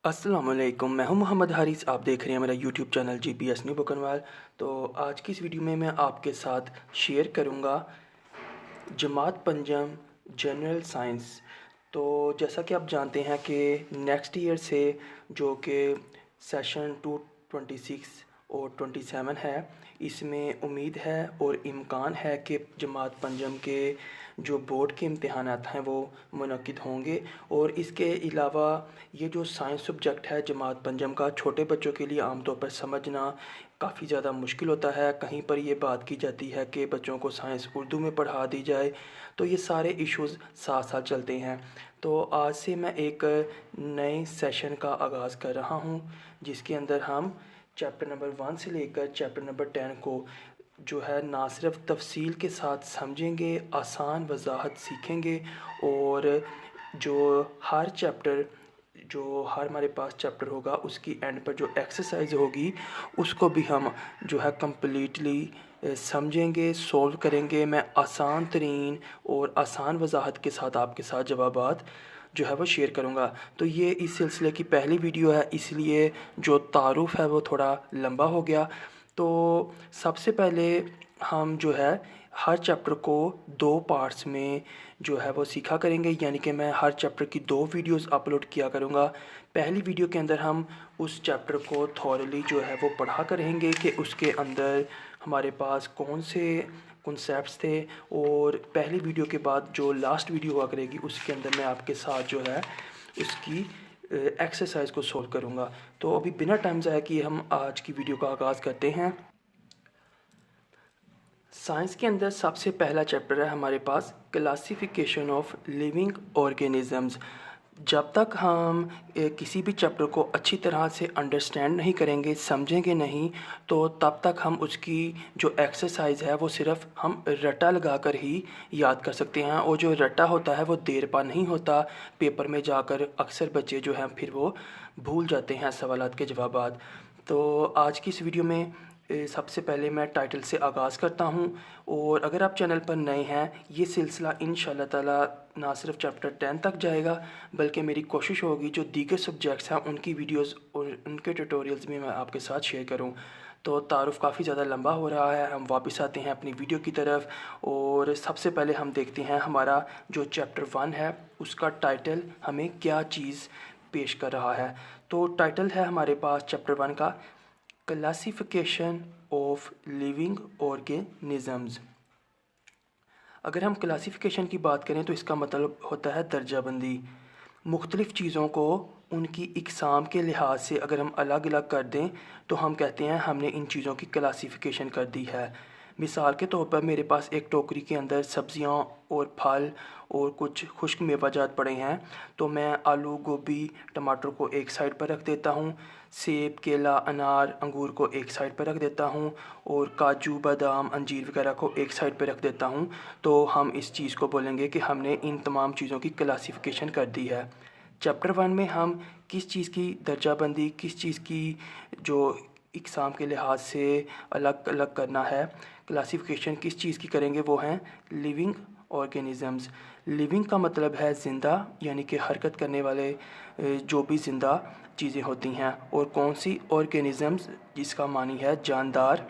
अस्सलाम वालेकुम, मैं हूं मोहम्मद हारिस। आप देख रहे हैं मेरा यूट्यूब चैनल जीपीएस न्यू बुकनवाल। तो आज की इस वीडियो में मैं आपके साथ शेयर करूंगा जमात पंजम जनरल साइंस। तो जैसा कि आप जानते हैं कि नेक्स्ट ईयर से जो कि सेशन 226 और 27 है, इसमें उम्मीद है और इम्कान है कि जमात पंजम के जो बोर्ड के इम्तहानात हैं वो मुनक्किद होंगे। और इसके अलावा ये जो साइंस सब्जेक्ट है जमात पंजम का, छोटे बच्चों के लिए आमतौर पर समझना काफ़ी ज़्यादा मुश्किल होता है। कहीं पर ये बात की जाती है कि बच्चों को साइंस उर्दू में पढ़ा दी जाए, तो ये सारे इश्यूज़ साथ साथ चलते हैं। तो आज से मैं एक नए सेशन का आगाज़ कर रहा हूँ, जिसके अंदर हम चैप्टर नंबर 1 से लेकर चैप्टर नंबर 10 को जो है ना सिर्फ तफसील के साथ समझेंगे, आसान वजाहत सीखेंगे। और जो हर चैप्टर जो हर हमारे पास चैप्टर होगा उसकी एंड पर जो एक्सरसाइज होगी उसको भी हम जो है कम्प्लीटली समझेंगे, सॉल्व करेंगे। मैं आसान तरीन और आसान वजाहत के साथ आपके साथ जवाबात जो है वो शेयर करूँगा। तो ये इस सिलसिले की पहली वीडियो है, इसलिए जो तारुफ़ है वो थोड़ा लंबा हो गया। तो सबसे पहले हम जो है हर चैप्टर को 2 पार्ट्स में जो है वो सीखा करेंगे, यानी कि मैं हर चैप्टर की 2 वीडियोस अपलोड किया करूँगा। पहली वीडियो के अंदर हम उस चैप्टर को थॉरली जो है वो पढ़ा करेंगे कि उसके अंदर हमारे पास कौन से कॉन्सेप्ट्स थे। और पहली वीडियो के बाद जो लास्ट वीडियो हुआ करेगी उसके अंदर मैं आपके साथ जो है उसकी एक्सरसाइज को सोल्व करूँगा। तो अभी बिना टाइम ज़ाया किए हम आज की वीडियो का आगाज़ करते हैं। साइंस के अंदर सबसे पहला चैप्टर है हमारे पास क्लासिफिकेशन ऑफ लिविंग ऑर्गेनिज़म्स। जब तक हम किसी भी चैप्टर को अच्छी तरह से अंडरस्टैंड नहीं करेंगे, समझेंगे नहीं, तो तब तक हम उसकी जो एक्सरसाइज है वो सिर्फ हम रट्टा लगा कर ही याद कर सकते हैं। और जो रट्टा होता है वो देर पा नहीं होता, पेपर में जाकर अक्सर बच्चे जो हैं फिर वो भूल जाते हैं सवालात के जवाबात। तो आज की इस वीडियो में सबसे पहले मैं टाइटल से आगाज़ करता हूँ। और अगर आप चैनल पर नए हैं, ये सिलसिला इंशाल्लाह ताला ना सिर्फ चैप्टर 10 तक जाएगा, बल्कि मेरी कोशिश होगी जो दीगर सब्जेक्ट्स हैं उनकी वीडियोस और उनके ट्यूटोरियल्स भी मैं आपके साथ शेयर करूँ। तो तारुफ़ काफ़ी ज़्यादा लंबा हो रहा है, हम वापस आते हैं अपनी वीडियो की तरफ। और सबसे पहले हम देखते हैं हमारा जो चैप्टर 1 है उसका टाइटल हमें क्या चीज़ पेश कर रहा है। तो टाइटल है हमारे पास चैप्टर 1 का क्लासिफिकेशन ऑफ लिविंग ऑर्गेनिज़म्स। अगर हम क्लासिफिकेशन की बात करें तो इसका मतलब होता है दर्जाबंदी। मुख्तलिफ़ चीज़ों को उनकी इकसाम के लिहाज से अगर हम अलग अलग कर दें तो हम कहते हैं हमने इन चीज़ों की क्लासिफिकेशन कर दी है। मिसाल के तौर पर मेरे पास एक टोकरी के अंदर सब्ज़ियाँ और फल और कुछ खुश्क मेवाजात पड़े हैं, तो मैं आलू, गोभी, टमाटर को एक साइड पर रख देता हूँ, सेब, केला, अनार, अंगूर को एक साइड पर रख देता हूँ, और काजू, बादाम, अंजीर वगैरह को एक साइड पर रख देता हूँ। तो हम इस चीज़ को बोलेंगे कि हमने इन तमाम चीज़ों की क्लासिफिकेशन कर दी है। चैप्टर 1 में हम किस चीज़ की दर्जाबंदी, किस चीज़ की जो इकसाम के लिहाज से अलग अलग करना है, क्लासिफिकेशन किस चीज़ की करेंगे, वो हैं लिविंग ऑर्गेनिज़म्स। लिविंग का मतलब है ज़िंदा, यानी कि हरकत करने वाले जो भी ज़िंदा चीज़ें होती हैं। और कौन सी ऑर्गेनिज़म्स, जिसका मानी है जानदार,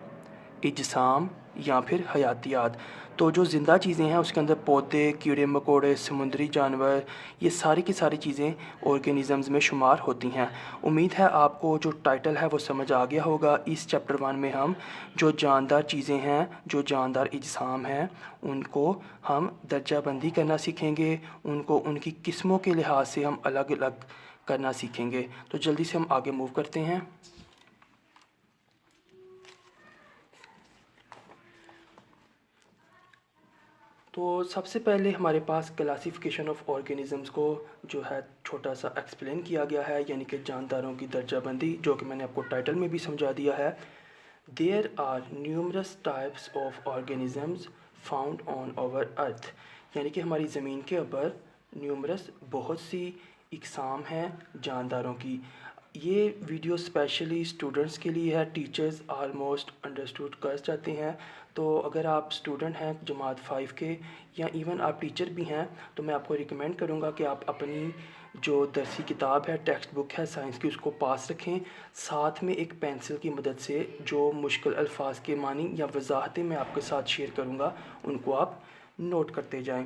इजसाम या फिर हयातियात। तो जो ज़िंदा चीज़ें हैं उसके अंदर पौधे, कीड़े मकोड़े, समुद्री जानवर, ये सारी की सारी चीज़ें ऑर्गेनिज़म्स में शुमार होती हैं। उम्मीद है आपको जो टाइटल है वो समझ आ गया होगा। इस चैप्टर 1 में हम जो जानदार चीज़ें हैं, जो जानदार इजसाम हैं, उनको हम दर्जाबंदी करना सीखेंगे, उनको उनकी किस्मों के लिहाज से हम अलग अलग करना सीखेंगे। तो जल्दी से हम आगे मूव करते हैं। तो सबसे पहले हमारे पास क्लासिफिकेशन ऑफ ऑर्गेनिज़म्स को जो है छोटा सा एक्सप्लेन किया गया है, यानी कि जानदारों की दर्जाबंदी, जो कि मैंने आपको टाइटल में भी समझा दिया है। There are numerous types of organisms found on our earth, यानी कि हमारी ज़मीन के ऊपर न्यूमरस बहुत सी इकसाम हैं जानदारों की। ये वीडियो स्पेशली स्टूडेंट्स के लिए है, टीचर्स आलमोस्ट अंडरस्टूड कर जाते हैं। तो अगर आप स्टूडेंट हैं जमात 5 के, या इवन आप टीचर भी हैं, तो मैं आपको रिकमेंड करूँगा कि आप अपनी जो दरसी किताब है, टेक्स्ट बुक है साइंस की, उसको पास रखें। साथ में एक पेंसिल की मदद से जो मुश्किल अल्फाज के मानी या वजाहतें मैं आपके साथ शेयर करूँगा उनको आप नोट करते जाएं।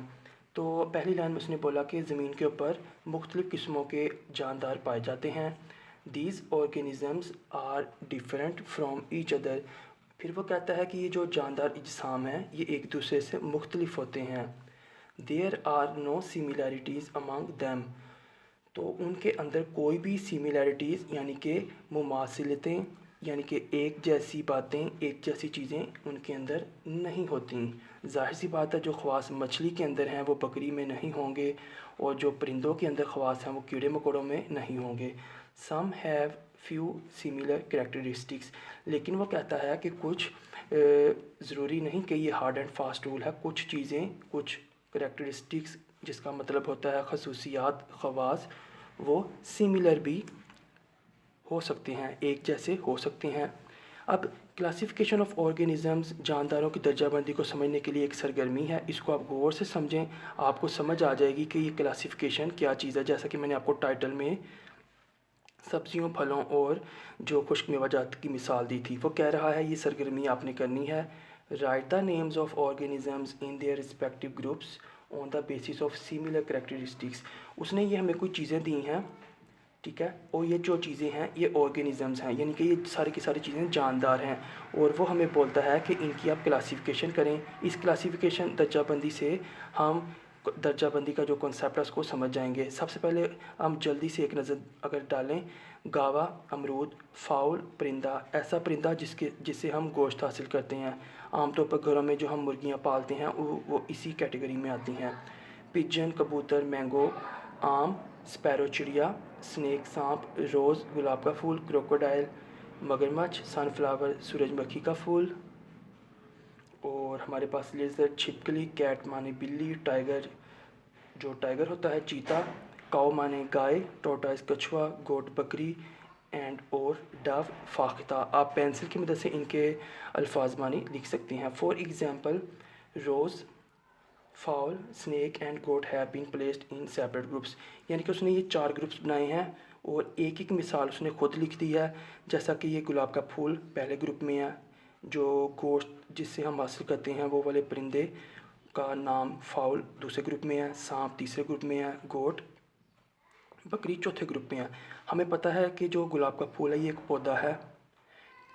तो पहली लाइन में उसने बोला कि ज़मीन के ऊपर मुख्तलिफ़ किस्मों के जानदार पाए जाते हैं। These organisms are different from each other. फिर वो कहता है कि ये जो जानदार अजसाम हैं ये एक दूसरे से मुख्तलिफ होते हैं। There are no similarities among them. तो उनके अंदर कोई भी सिमिलैरिटीज़ यानी कि मुमासिलतें यानी कि एक जैसी बातें, एक जैसी चीज़ें उनके अंदर नहीं होती। ज़ाहिर सी बात है जो ख़वास मछली के अंदर हैं वो बकरी में नहीं होंगे, और जो परिंदों के अंदर ख़वास हैं वो कीड़े मकोड़ों में नहीं होंगे। Some have few similar characteristics. लेकिन वो कहता है कि कुछ ज़रूरी नहीं कि ये हार्ड एंड फास्ट रूल है। कुछ चीज़ें, कुछ कैरेक्टरिस्टिक्स जिसका मतलब होता है खसूसियात, ख़वास, वो सिमिलर भी हो सकते हैं, एक जैसे हो सकते हैं। अब क्लासिफिकेशन ऑफ ऑर्गेनिज़म्स, जानदारों की दर्जाबंदी को समझने के लिए एक सरगर्मी है। इसको आप गौर से समझें, आपको समझ आ जाएगी कि ये क्लासिफिकेशन क्या चीज़ है। जैसा कि मैंने आपको टाइटल में सब्जियों, फलों और जो खुश्क मेवाजात की मिसाल दी थी, वो कह रहा है ये सरगर्मी आपने करनी है। Right the names of organisms in their respective groups on the basis of similar characteristics. उसने ये हमें कुछ चीज़ें दी हैं, ठीक है, और ये जो चीज़ें हैं ये ऑर्गेनिज़म्स हैं, यानी कि ये सारी की सारी चीज़ें जानदार हैं। और वो हमें बोलता है कि इनकी आप क्लासिफिकेशन करें। इस क्लासिफिकेशन दर्जाबंदी से हम दर्जाबंदी का जो कॉन्सेप्ट है उसको समझ जाएंगे। सबसे पहले हम जल्दी से एक नज़र अगर डालें, गावा, अमरूद, फाउल, परिंदा, ऐसा परिंदा जिससे हम गोश्त हासिल करते हैं। आमतौर पर घरों में जो हम मुर्गियाँ पालते हैं वो इसी कैटेगरी में आती हैं। पिजन, कबूतर, मैंगो, आम, स्पैरो चिड़िया, स्नेक सांप, रोज़ गुलाब का फूल, क्रोकोडाइल, मगरमच्छ, सनफ्लावर सूरजमुखी का फूल, और हमारे पास लेज़र, छिपकली, कैट माने बिल्ली, टाइगर जो टाइगर होता है चीता, काऊ माने गाय, टोर्टोइस कछुआ, गोट बकरी, एंड और डव फाख्ता। आप पेंसिल की मदद से इनके अल्फाज मानी लिख सकते हैं। For example, rose, fowl, snake and goat have been placed in separate groups. यानी कि उसने ये 4 ग्रुप्स बनाए हैं और एक एक मिसाल उसने खुद लिख दी है। जैसा कि ये गुलाब का फूल पहले ग्रुप में है, जो गोश्त जिससे हम हासिल करते हैं वो वाले परिंदे का नाम फाउल दूसरे ग्रुप में है, सांप तीसरे ग्रुप में है, गोट, बकरी चौथे ग्रुप में है। हमें पता है कि जो गुलाब का फूल है ये एक पौधा है,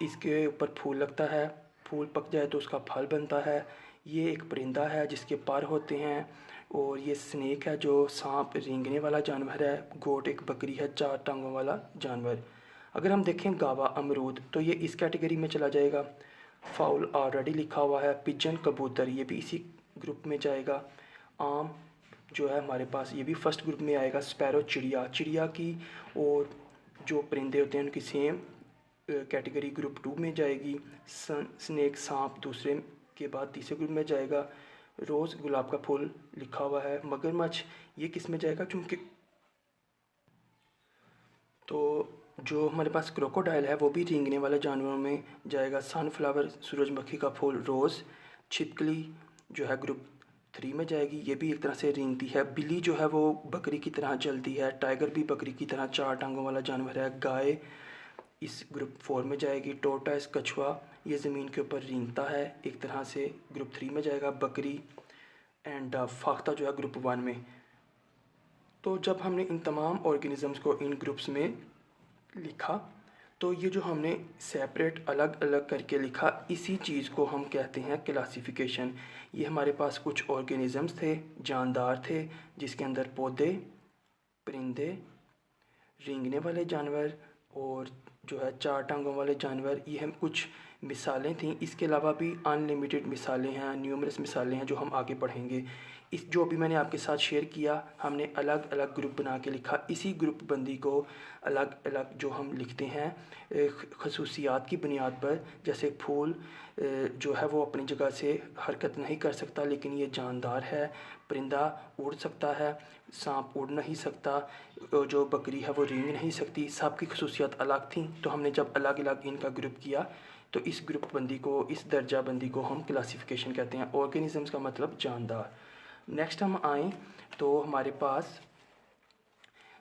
इसके ऊपर फूल लगता है, फूल पक जाए तो उसका फल बनता है। ये एक परिंदा है जिसके पर होते हैं, और ये स्नेक है जो सांप रेंगने वाला जानवर है, गोट एक बकरी है 4 टांगों वाला जानवर। अगर हम देखें गावा, अमरूद, तो ये इस कैटेगरी में चला जाएगा। फाउल ऑलरेडी लिखा हुआ है, पिजन कबूतर ये भी इसी ग्रुप में जाएगा। आम जो है हमारे पास ये भी फर्स्ट ग्रुप में आएगा। स्पैरो चिड़िया, चिड़िया की और जो परिंदे होते हैं उनकी सेम कैटेगरी ग्रुप 2 में जाएगी। स्नेक सांप दूसरे के बाद तीसरे ग्रुप में जाएगा। रोज़ गुलाब का फूल लिखा हुआ है। मगरमच्छ ये किस में जाएगा, क्योंकि तो जो हमारे पास क्रोकोडाइल है वो भी रेंगने वाले जानवरों में जाएगा। सनफ्लावर सूरजमुखी का फूल, रोज़, छिपकली जो है ग्रुप 3 में जाएगी, ये भी एक तरह से रेंगती है। बिल्ली जो है वो बकरी की तरह चलती है। टाइगर भी बकरी की तरह 4 टांगों वाला जानवर है। गाय इस ग्रुप 4 में जाएगी। टोर्टोइस कछुआ ये ज़मीन के ऊपर रेंगता है, एक तरह से ग्रुप 3 में जाएगा। बकरी एंड फाख्ता जो है ग्रुप 1 में। तो जब हमने इन तमाम ऑर्गेनिज़म्स को इन ग्रुप्स में लिखा, तो ये जो हमने सेपरेट अलग अलग करके लिखा, इसी चीज़ को हम कहते हैं क्लासिफिकेशन। ये हमारे पास कुछ ऑर्गेनिज़म्स थे, जानदार थे, जिसके अंदर पौधे, परिंदे, रेंगने वाले जानवर और जो है 4 टांगों वाले जानवर, ये हम कुछ मिसालें थीं। इसके अलावा भी अनलिमिटेड मिसालें हैं, न्यूमरस मिसालें हैं जो हम आगे पढ़ेंगे। इस जो भी मैंने आपके साथ शेयर किया, हमने अलग अलग ग्रुप बना के लिखा। इसी ग्रुप बंदी को अलग अलग जो हम लिखते हैं खसूसियात की बुनियाद पर, जैसे फूल जो है वो अपनी जगह से हरकत नहीं कर सकता लेकिन ये जानदार है, परिंदा उड़ सकता है, सांप उड़ नहीं सकता, जो बकरी है वो रेंग नहीं सकती। सब की खसूसियात अलग थी, तो हमने जब अलग अलग इनका ग्रुप किया तो इस ग्रुप बंदी को, इस दर्जा बंदी को हम क्लासिफिकेशन कहते हैं। ऑर्गेनिज़म्स का मतलब जानदार। नेक्स्ट हम आएँ तो हमारे पास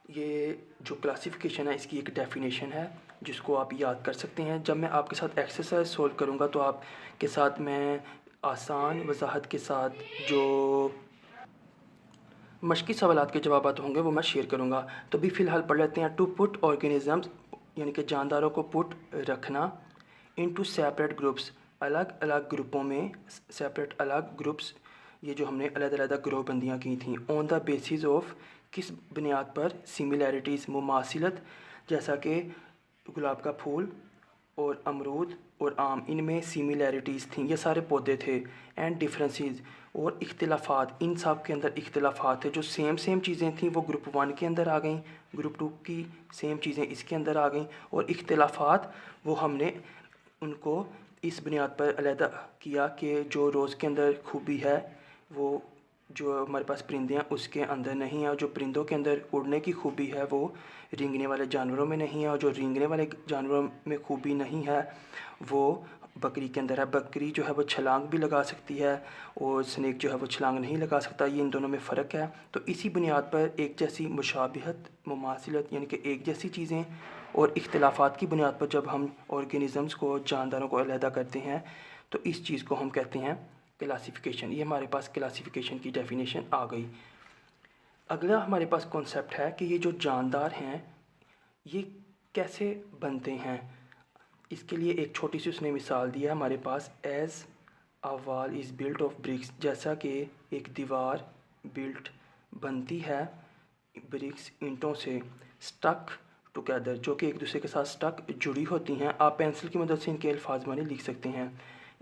ये जो क्लासिफिकेशन है इसकी एक डेफिनेशन है जिसको आप याद कर सकते हैं। जब मैं आपके साथ एक्सरसाइज सोल्व करूँगा तो आपके साथ मैं आसान वजाहत के साथ जो मशक़ी सवालात के जवाबात होंगे वो मैं शेयर करूँगा। तो अभी फ़िलहाल पढ़ लेते हैं। टू पुट ऑर्गेनिज़म्स यानी कि जानदारों को पुट रखना इनटू सेपरेट ग्रुप्स, अलग अलग ग्रुपों में, सेपरेट अलग ग्रुप्स, ये जो हमने अलग-अलग ग्रुप बंदियाँ की थी। ऑन द बेसिस ऑफ, किस बुनियाद पर, सिमिलैरिटीज़ मुमासिलत, जैसा कि गुलाब का फूल और अमरूद और आम, इनमें सिमिलैरिटीज़ थी, ये सारे पौधे थे। एंड डिफरेंसेस, और इख्तिलाफ़ात, इन सब के अंदर इख्तिलाफ़ात थे। जो सेम चीज़ें थी वो ग्रुप 1 के अंदर आ गईं, ग्रुप 2 की सेम चीज़ें इसके अंदर आ गईं, और इख्तिलाफ़ात वो हमने उनको इस बुनियाद पर अलहदा किया कि जो रोज़ के अंदर खूबी है वो जो हमारे पास परिंदे हैं उसके अंदर नहीं है, और जो परिंदों के अंदर उड़ने की खूबी है वो रेंगने वाले जानवरों में नहीं है, और जो रेंगने वाले जानवरों में खूबी नहीं है वो बकरी के अंदर है। बकरी जो है वो छलांग भी लगा सकती है और स्नेक जो है वो छलांग नहीं लगा सकता, ये इन दोनों में फ़र्क है। तो इसी बुनियाद पर एक जैसी मुशाबिहत, मुमासिलत यानी कि एक जैसी चीज़ें और इख्तिलाफ़ात की बुनियाद पर जब हम ऑर्गेनिज़म्स को, जानदारों को अलहदा करते हैं तो इस चीज़ को हम कहते हैं क्लासिफिकेशन। ये हमारे पास क्लासिफिकेशन की डेफिनेशन आ गई। अगला हमारे पास कॉन्सेप्ट है कि ये जो जानदार हैं ये कैसे बनते हैं। इसके लिए एक छोटी सी उसने मिसाल दी है हमारे पास। As a wall is built of bricks, जैसा कि एक दीवार बिल्ट बनती है ब्रिक्स, ईंटों से, स्टक टुगेदर, जो कि एक दूसरे के साथ स्टक जुड़ी होती हैं। आप पेंसिल की मदद से इनके अल्फाज माने लिख सकते हैं।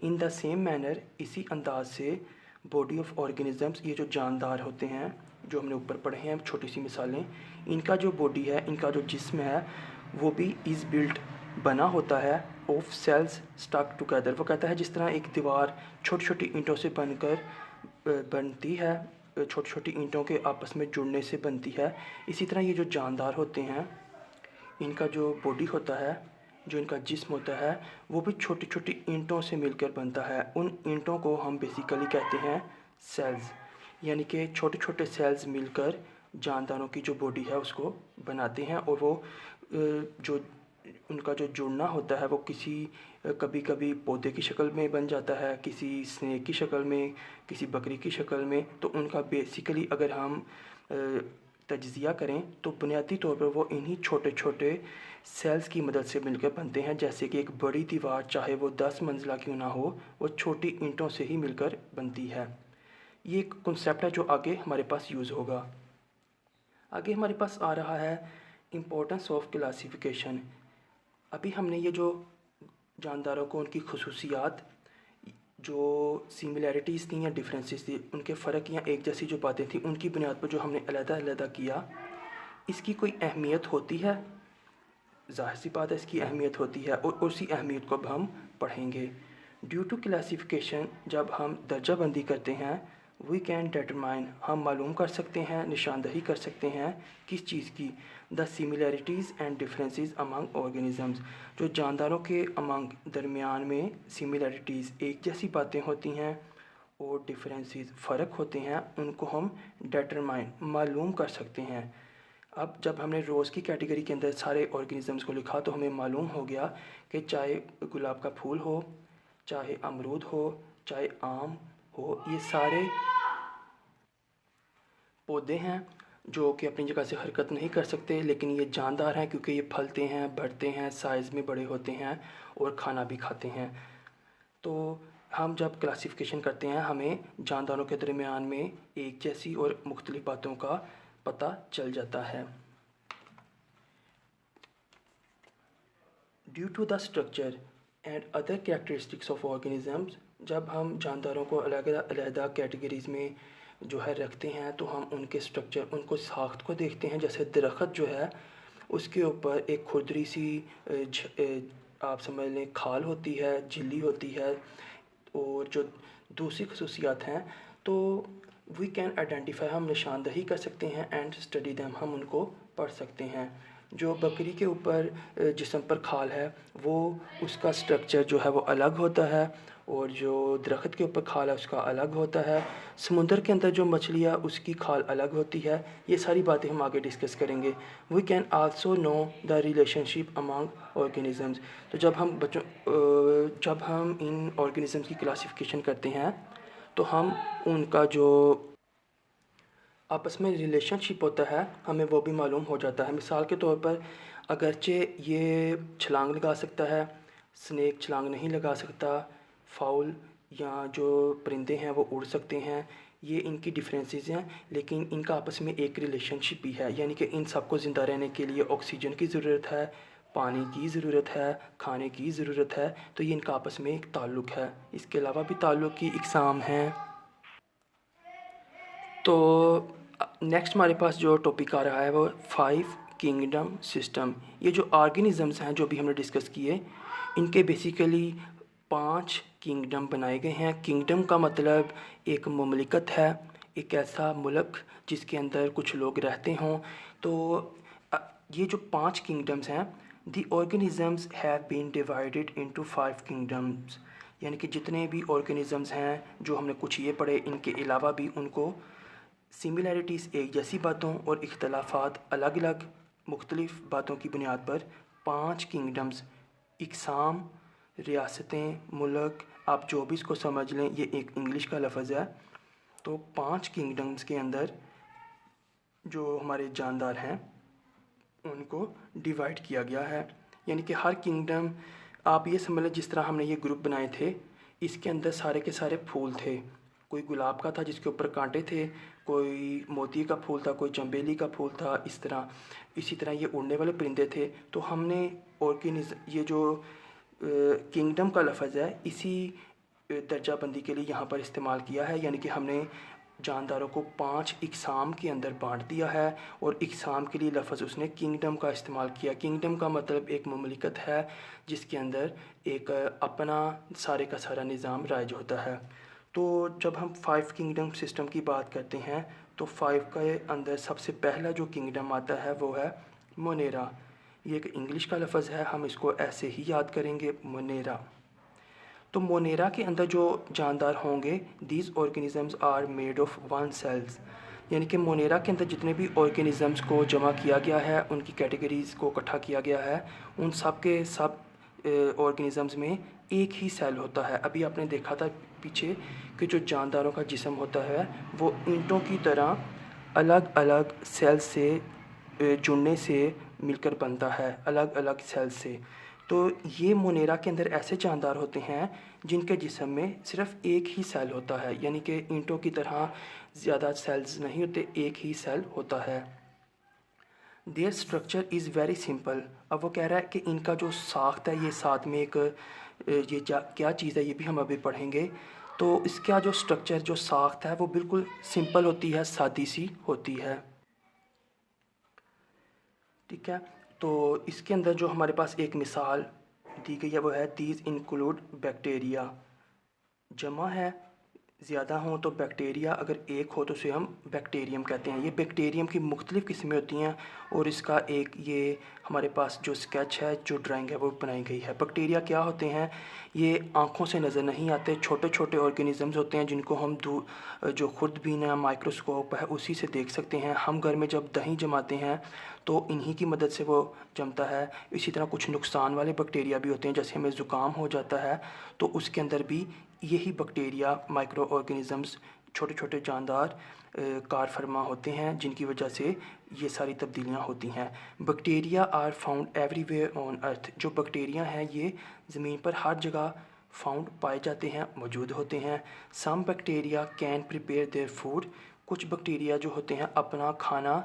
इन द सेम मैनर, इसी अंदाज से, बॉडी ऑफ ऑर्गेनिज़म्स, ये जो जानदार होते हैं जो हमने ऊपर पढ़े हैं छोटी सी मिसालें, इनका जो बॉडी है, इनका जो जिस्म है वो भी इज़ बिल्ट बना होता है ऑफ सेल्स स्टक टुगेदर। वो कहता है जिस तरह एक दीवार छोटी छोटी ईंटों से बनती है, छोटी छोटी ईंटों के आपस में जुड़ने से बनती है, इसी तरह ये जो जानदार होते हैं इनका जो बॉडी होता है, जो इनका जिस्म होता है वो भी छोटी छोटी ईंटों से मिलकर बनता है। उन ईंटों को हम बेसिकली कहते हैं सेल्स, यानी कि छोटे छोटे सेल्स मिलकर जानदारों की जो बॉडी है उसको बनाते हैं। और वो जो उनका जो जुड़ना होता है वो कभी कभी पौधे की शक्ल में बन जाता है, किसी स्नेक की शक्ल में, किसी बकरी की शक्ल में। तो उनका बेसिकली अगर हम तज्ज़िया करें तो बुनियादी तौर पर वो इन्हीं छोटे छोटे सेल्स की मदद से मिलकर बनते हैं। जैसे कि एक बड़ी दीवार चाहे वो 10 मंजिला क्यों ना हो, वो छोटी ईंटों से ही मिलकर बनती है। ये एक कॉन्सेप्ट है जो आगे हमारे पास यूज़ होगा। आगे हमारे पास आ रहा है इम्पोर्टेंस ऑफ क्लासिफिकेशन। अभी हमने ये जो जानदारों को उनकी खुसूसियात, जो सिमिलैरिटीज़ थी या डिफरेंसेस थी, उनके फ़र्क या एक जैसी जो बातें थी, उनकी बुनियाद पर जो हमने अलग-अलग किया, इसकी कोई अहमियत होती है? ज़ाहिर सी बात है इसकी अहमियत होती है, और उसी अहमियत को अब हम पढ़ेंगे। ड्यू टू क्लासिफिकेशन, जब हम दर्जाबंदी करते हैं, वी कैन डिटरमाइन, हम मालूम कर सकते हैं, निशानदही कर सकते हैं किस चीज़ की, the similarities and differences among organisms, जो जानदारों के अमंग दरमियान में सिमिलैरिटीज़ एक जैसी बातें होती हैं और डिफरेंसेस फ़र्क होते हैं, उनको हम डिटरमाइन मालूम कर सकते हैं। अब जब हमने रोज़ की कैटेगरी के अंदर सारे ऑर्गेनिज़म्स को लिखा तो हमें मालूम हो गया कि चाहे गुलाब का फूल हो, चाहे अमरूद हो, चाहे आम हो, ये सारे पौधे हैं जो कि अपनी जगह से हरकत नहीं कर सकते, लेकिन ये जानदार हैं क्योंकि ये फलते हैं, बढ़ते हैं, साइज़ में बड़े होते हैं और खाना भी खाते हैं। तो हम जब क्लासिफिकेशन करते हैं हमें जानदारों के दरमियान में एक जैसी और मुख्तलिफ बातों का पता चल जाता है। Due to the structure and other characteristics of organisms, जब हम जानदारों को अलग-अलग कैटेगरीज़ में जो है रखते हैं तो हम उनके स्ट्रक्चर, उनको साख्त को देखते हैं। जैसे दरख्त जो है उसके ऊपर एक खुरदरी सी आप समझ लें खाल होती है, झिल्ली होती है, और जो दूसरी खसूसियात हैं तो वी कैन आइडेंटिफाई, हम निशानदही कर सकते हैं, एंड स्टडी दैम, हम उनको पढ़ सकते हैं। जो बकरी के ऊपर जिस्म पर खाल है वो उसका स्ट्रक्चर जो है वो अलग होता है, और जो दरख्त के ऊपर खाल है उसका अलग होता है। समुंदर के अंदर जो मछली है उसकी खाल अलग होती है। ये सारी बातें हम आगे डिस्कस करेंगे। We can also know the relationship among organisms. तो जब हम इन ऑर्गेनिजम्स की क्लासिफिकेशन करते हैं तो हम उनका जो आपस में रिलेशनशिप होता है हमें वो भी मालूम हो जाता है। मिसाल के तौर पर अगरचे ये छलांग लगा सकता है, स्नेक छलांग नहीं लगा सकता। फाउल या जो परिंदे हैं वो उड़ सकते हैं। ये इनकी डिफरेंसेस हैं, लेकिन इनका आपस में एक रिलेशनशिप भी है, यानी कि इन सबको ज़िंदा रहने के लिए ऑक्सीजन की ज़रूरत है, पानी की ज़रूरत है, खाने की ज़रूरत है। तो ये इनका आपस में एक ताल्लुक़ है। इसके अलावा भी ताल्लुक़ की इकसाम हैं। तो नेक्स्ट हमारे पास जो टॉपिक आ रहा है वो 5 किंगडम सिस्टम। ये जो ऑर्गेनिज़म्स हैं जो भी हमने डिस्कस किए, इनके बेसिकली 5 किंगडम बनाए गए हैं। किंगडम का मतलब एक ममलिकत है, एक ऐसा मुल्क जिसके अंदर कुछ लोग रहते हों। तो ये जो 5 किंगडम्स हैं, the organisms have been divided into 5 kingdoms. यानी कि जितने भी ऑर्गेनिज़म्स हैं जो हमने कुछ ये पढ़े, इनके अलावा भी उनको सिमिलैरिटीज़ एक जैसी बातों और इख्तलाफात अलग अलग मुख्तलिफ़ बातों की बुनियाद पर 5 किंगडम्स, इकसाम, रियासतें, मुल्क, आप जो भी इसको समझ लें, ये एक इंग्लिश का लफ्ज़ है। तो 5 किंगडम्स के अंदर जो हमारे जानदार हैं उनको डिवाइड किया गया है। यानी कि हर किंगडम, आप ये समझ लें जिस तरह हमने ये ग्रुप बनाए थे, इसके अंदर सारे के सारे फूल थे। कोई गुलाब का था जिसके ऊपर कांटे थे, कोई मोती का फूल था, कोई चंबेली का फूल था, इसी तरह ये उड़ने वाले परिंदे थे। तो हमने ये जो किंगडम का लफ्ज़ है इसी दर्जाबंदी के लिए यहाँ पर इस्तेमाल किया है। यानी कि हमने जानदारों को 5 इकसाम के अंदर बांट दिया है, और इकसाम के लिए लफ्ज़ उसने किंगडम का इस्तेमाल किया। किंगडम का मतलब एक ममलिकत है जिसके अंदर एक अपना सारे का सारा निज़ाम राइज होता है। तो जब हम 5 किंगडम सिस्टम की बात करते हैं तो 5 के अंदर सबसे पहला जो किंगडम आता है वो है मोनेरा। ये एक इंग्लिश का लफ्ज़ है, हम इसको ऐसे ही याद करेंगे, मोनेरा। तो मोनेरा के अंदर जो जानदार होंगे, these organisms are made of 1 cells. यानी कि मोनेरा के अंदर जितने भी ऑर्गेनिज़म्स को जमा किया गया है, उनकी कैटेगरीज़ को इकट्ठा किया गया है, उन सब के सब ऑर्गेनिज़म्स में एक ही सेल होता है। अभी आपने देखा था पीछे कि जो जानदारों का जिस्म होता है वो ईंटों की तरह अलग अलग सेल से जुड़ने से मिलकर बनता है, अलग अलग सेल से। तो ये मोनेरा के अंदर ऐसे जानदार होते हैं जिनके जिस्म में सिर्फ़ एक ही सेल होता है, यानी कि ईंटों की तरह ज़्यादा सेल्स नहीं होते, एक ही सेल होता है। There structure is very simple. अब वो कह रहा है कि इनका जो साख्त है, ये साथ में एक क्या चीज़ है ये भी हम अभी पढ़ेंगे। तो इसका जो स्ट्रक्चर, जो साख्त है वो बिल्कुल सिंपल होती है, सादी सी होती है। ठीक है, तो इसके अंदर जो हमारे पास एक मिसाल दी गई है वो है दीज इंक्लूड बैक्टीरिया। जमा है, ज़्यादा हों तो बैक्टीरिया, अगर एक हो तो उसे हम बैक्टीरियम कहते हैं। ये बैक्टीरियम की मुख्तलिफ़ किस्में होती हैं, और इसका एक ये हमारे पास जो स्केच है, जो ड्राइंग है वो बनाई गई है। बैक्टीरिया क्या होते हैं? ये आँखों से नज़र नहीं आते, छोटे छोटे ऑर्गेनिज़म्स होते हैं जिनको हम जो खुर्दबीन या माइक्रोस्कोप है उसी से देख सकते हैं। हम घर में जब दही जमाते हैं तो इन्हीं की मदद से वो जमता है। इसी तरह कुछ नुकसान वाले बैक्टीरिया भी होते हैं, जैसे हमें ज़ुकाम हो जाता है तो उसके अंदर भी यही बैक्टीरिया, माइक्रो ऑर्गेनिज़म्स, छोटे छोटे जानदार कार फरमा होते हैं जिनकी वजह से ये सारी तब्दीलियाँ होती हैं। Bacteria are found everywhere on earth. जो बैक्टीरिया हैं ये ज़मीन पर हर जगह फाउंड पाए जाते हैं, मौजूद होते हैं। Some bacteria can prepare their food. कुछ बैक्टीरिया जो होते हैं अपना खाना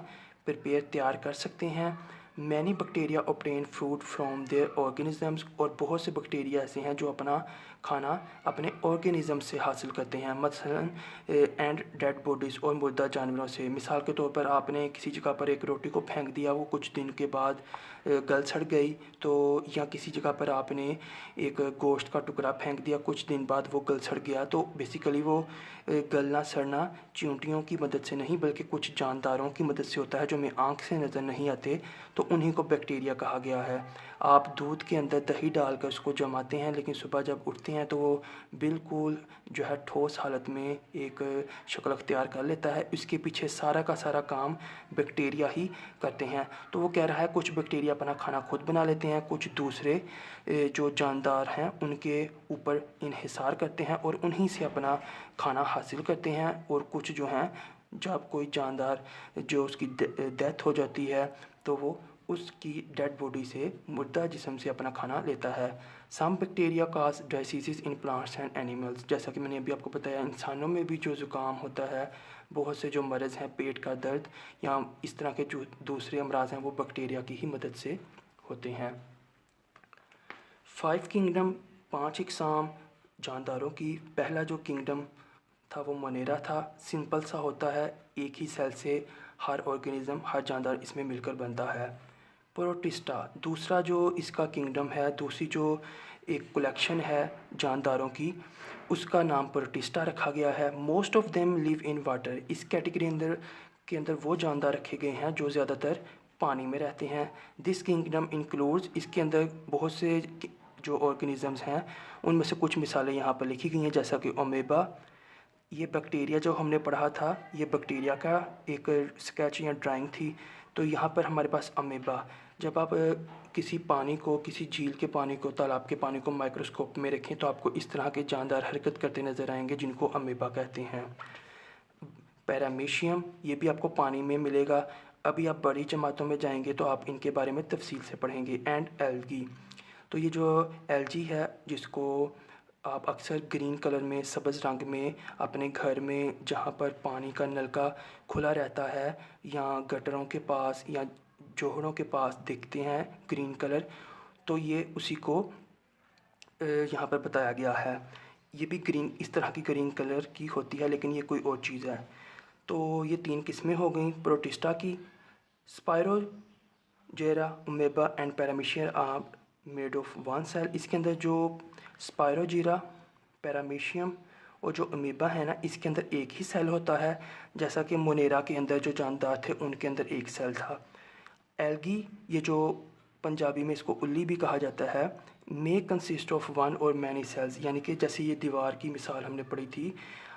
प्रिपेयर तैयार कर सकते हैं। Many bacteria obtain food from their organisms. और बहुत से बैक्टीरिया ऐसे हैं जो अपना खाना अपने ऑर्गेनिज़म से हासिल करते हैं, मसलन एंड डेड बॉडीज़, और मुर्दा जानवरों से। मिसाल के तौर पर आपने किसी जगह पर एक रोटी को फेंक दिया, वो कुछ दिन के बाद गल सड़ गई, तो या किसी जगह पर आपने एक गोश्त का टुकड़ा फेंक दिया, कुछ दिन बाद वो गल सड़ गया। तो बेसिकली वो गलना सड़ना चींटियों की मदद से नहीं बल्कि कुछ जानदारों की मदद से होता है जो हमें आँख से नज़र नहीं आते। तो उन्हीं को बैक्टीरिया कहा गया है। आप दूध के अंदर दही डालकर उसको जमाते हैं, लेकिन सुबह जब उठते हैं तो वो बिल्कुल जो है ठोस हालत में एक शक्ल अख्तियार कर लेता है। इसके पीछे सारा का सारा काम बैक्टीरिया ही करते हैं। तो वो कह रहा है कुछ बैक्टीरिया अपना खाना खुद बना लेते हैं, कुछ दूसरे जो जानदार हैं उनके ऊपर इन्हिसार करते हैं और उन्हीं से अपना खाना हासिल करते हैं। और कुछ जो हैं, जब कोई जानदार जो उसकी डेथ हो जाती है तो वो उसकी डेड बॉडी से, मुर्दा जिस्म से अपना खाना लेता है। Some bacteria cause disease in plants and animals, जैसा कि मैंने अभी आपको बताया इंसानों में भी जो ज़ुकाम होता है, बहुत से जो मर्ज़ हैं, पेट का दर्द या इस तरह के जो दूसरे अमराज हैं, वो बैक्टीरिया की ही मदद से होते हैं। 5 किंगडम, 5 इकसाम जानदारों की। पहला जो किंगडम था वो मोनेरा था। सिंपल सा होता है, एक ही सेल से हर ऑर्गेनिज्म, हर जानदार इसमें मिलकर बनता है। प्रोटिस्टा दूसरा जो इसका किंगडम है, दूसरी जो एक कलेक्शन है जानदारों की, उसका नाम प्रोटिस्टा रखा गया है। Most of them live in water, इस कैटेगरी के अंदर वो जानदार रखे गए हैं जो ज़्यादातर पानी में रहते हैं। दिस किंगडम इंक्लूड्स, इसके अंदर बहुत से जो ऑर्गेनिजम्स हैं उनमें से कुछ मिसालें यहाँ पर लिखी गई हैं, जैसा कि ओमेबा। ये बैक्टीरिया जो हमने पढ़ा था, ये बैक्टीरिया का एक स्केच या ड्राइंग थी। तो यहाँ पर हमारे पास अमेबा, जब आप किसी पानी को, किसी झील के पानी को, तालाब के पानी को माइक्रोस्कोप में रखें तो आपको इस तरह के जानदार हरकत करते नज़र आएंगे, जिनको अमेबा कहते हैं। पैरामीशियम, ये भी आपको पानी में मिलेगा। अभी आप बड़ी जमातों में जाएंगे तो आप इनके बारे में तफसील से पढ़ेंगे। एंड एल्गी, तो ये जो एल्गी है, जिसको आप अक्सर ग्रीन कलर में, सब्ज़ रंग में अपने घर में जहाँ पर पानी का नलका खुला रहता है या गटरों के पास या जोहड़ों के पास देखते हैं ग्रीन कलर, तो ये उसी को यहाँ पर बताया गया है। ये भी ग्रीन, इस तरह की ग्रीन कलर की होती है, लेकिन ये कोई और चीज़ है। तो ये 3 किस्में हो गई प्रोटिस्टा की। Spirogyra, amoeba and paramecium are made of one cell. इसके अंदर जो स्पायरोजीरा, पैरामीशियम और जो अमीबा है ना, इसके अंदर एक ही सेल होता है, जैसा कि मोनेरा के अंदर जो जानदार थे उनके अंदर एक सेल था। एल्गी, ये जो पंजाबी में इसको उल्ली भी कहा जाता है, मे कंसिस्ट ऑफ वन और मैनी सेल्स, यानी कि जैसे ये दीवार की मिसाल हमने पढ़ी थी,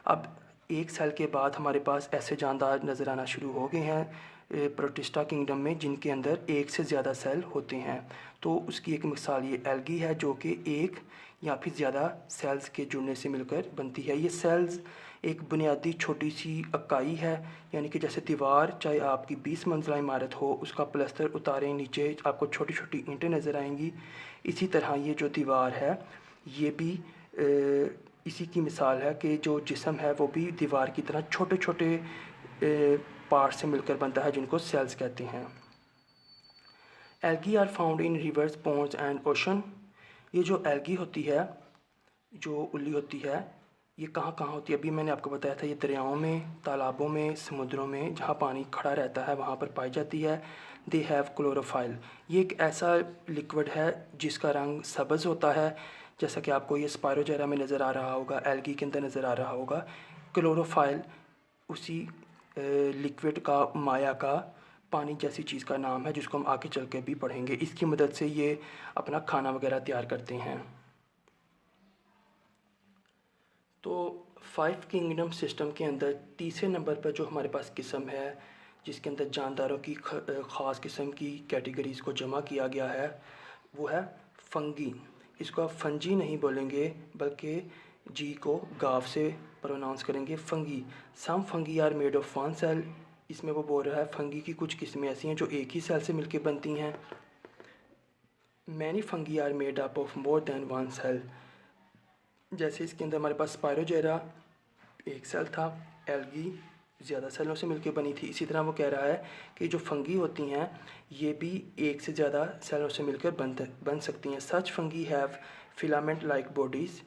अब एक सेल के बाद हमारे पास ऐसे जानदार नज़र आना शुरू हो गए हैं प्रोटिस्टा किंगडम में, जिनके अंदर एक से ज़्यादा सेल होते हैं। तो उसकी एक मिसाल ये एल्गी है, जो कि एक या फिर ज़्यादा सेल्स के जुड़ने से मिलकर बनती है। ये सेल्स एक बुनियादी छोटी सी इकाई है, यानी कि जैसे दीवार, चाहे आपकी 20 मंजिला इमारत हो, उसका प्लस्तर उतारें, नीचे आपको छोटी छोटी ईंटें नज़र आएंगी। इसी तरह ये जो दीवार है, ये भी इसी की मिसाल है कि जो जिस्म है वो भी दीवार की तरह छोटे छोटे पार्ट से मिलकर बनता है, जिनको सेल्स कहते हैं। Algae are found in rivers, ponds and ocean. ये जो एल्गी होती है, जो उल्ली होती है, ये कहाँ कहाँ होती है? अभी मैंने आपको बताया था, ये दरियाओं में, तालाबों में, समुद्रों में, जहाँ पानी खड़ा रहता है वहाँ पर पाई जाती है। दे हैव क्लोरोफाइल, ये एक ऐसा लिक्विड है जिसका रंग सब्ज़ होता है, जैसा कि आपको ये स्पायरोजेरा में नज़र आ रहा होगा, एल्गी के अंदर नज़र आ रहा होगा। क्लोरोफाइल उसी लिक्विड का, माया का, पानी जैसी चीज़ का नाम है, जिसको हम आगे चल के भी पढ़ेंगे। इसकी मदद से ये अपना खाना वगैरह तैयार करते हैं। तो 5 किंगडम सिस्टम के अंदर तीसरे नंबर पर जो हमारे पास किस्म है, जिसके अंदर जानदारों की ख़ास किस्म की कैटेगरीज़ को जमा किया गया है, वो है फंगी। इसको आप फंजी नहीं बोलेंगे, बल्कि जी को गाफ से प्रोनाउंस करेंगे, fungi. Some fungi are made of one cell, इसमें वो बोल रहा है फंगी की कुछ किस्में ऐसी हैं जो एक ही सेल से मिलके बनती हैं। Many fungi are made up of more than one cell, जैसे इसके अंदर हमारे पास स्पायरोजेरा एक सेल था, एल्गी ज़्यादा सेलों से मिलकर बनी थी। इसी तरह वो कह रहा है कि जो फंगी होती हैं ये भी एक से ज़्यादा सेलों से मिलकर बन सकती हैं। Such fungi have filament like bodies,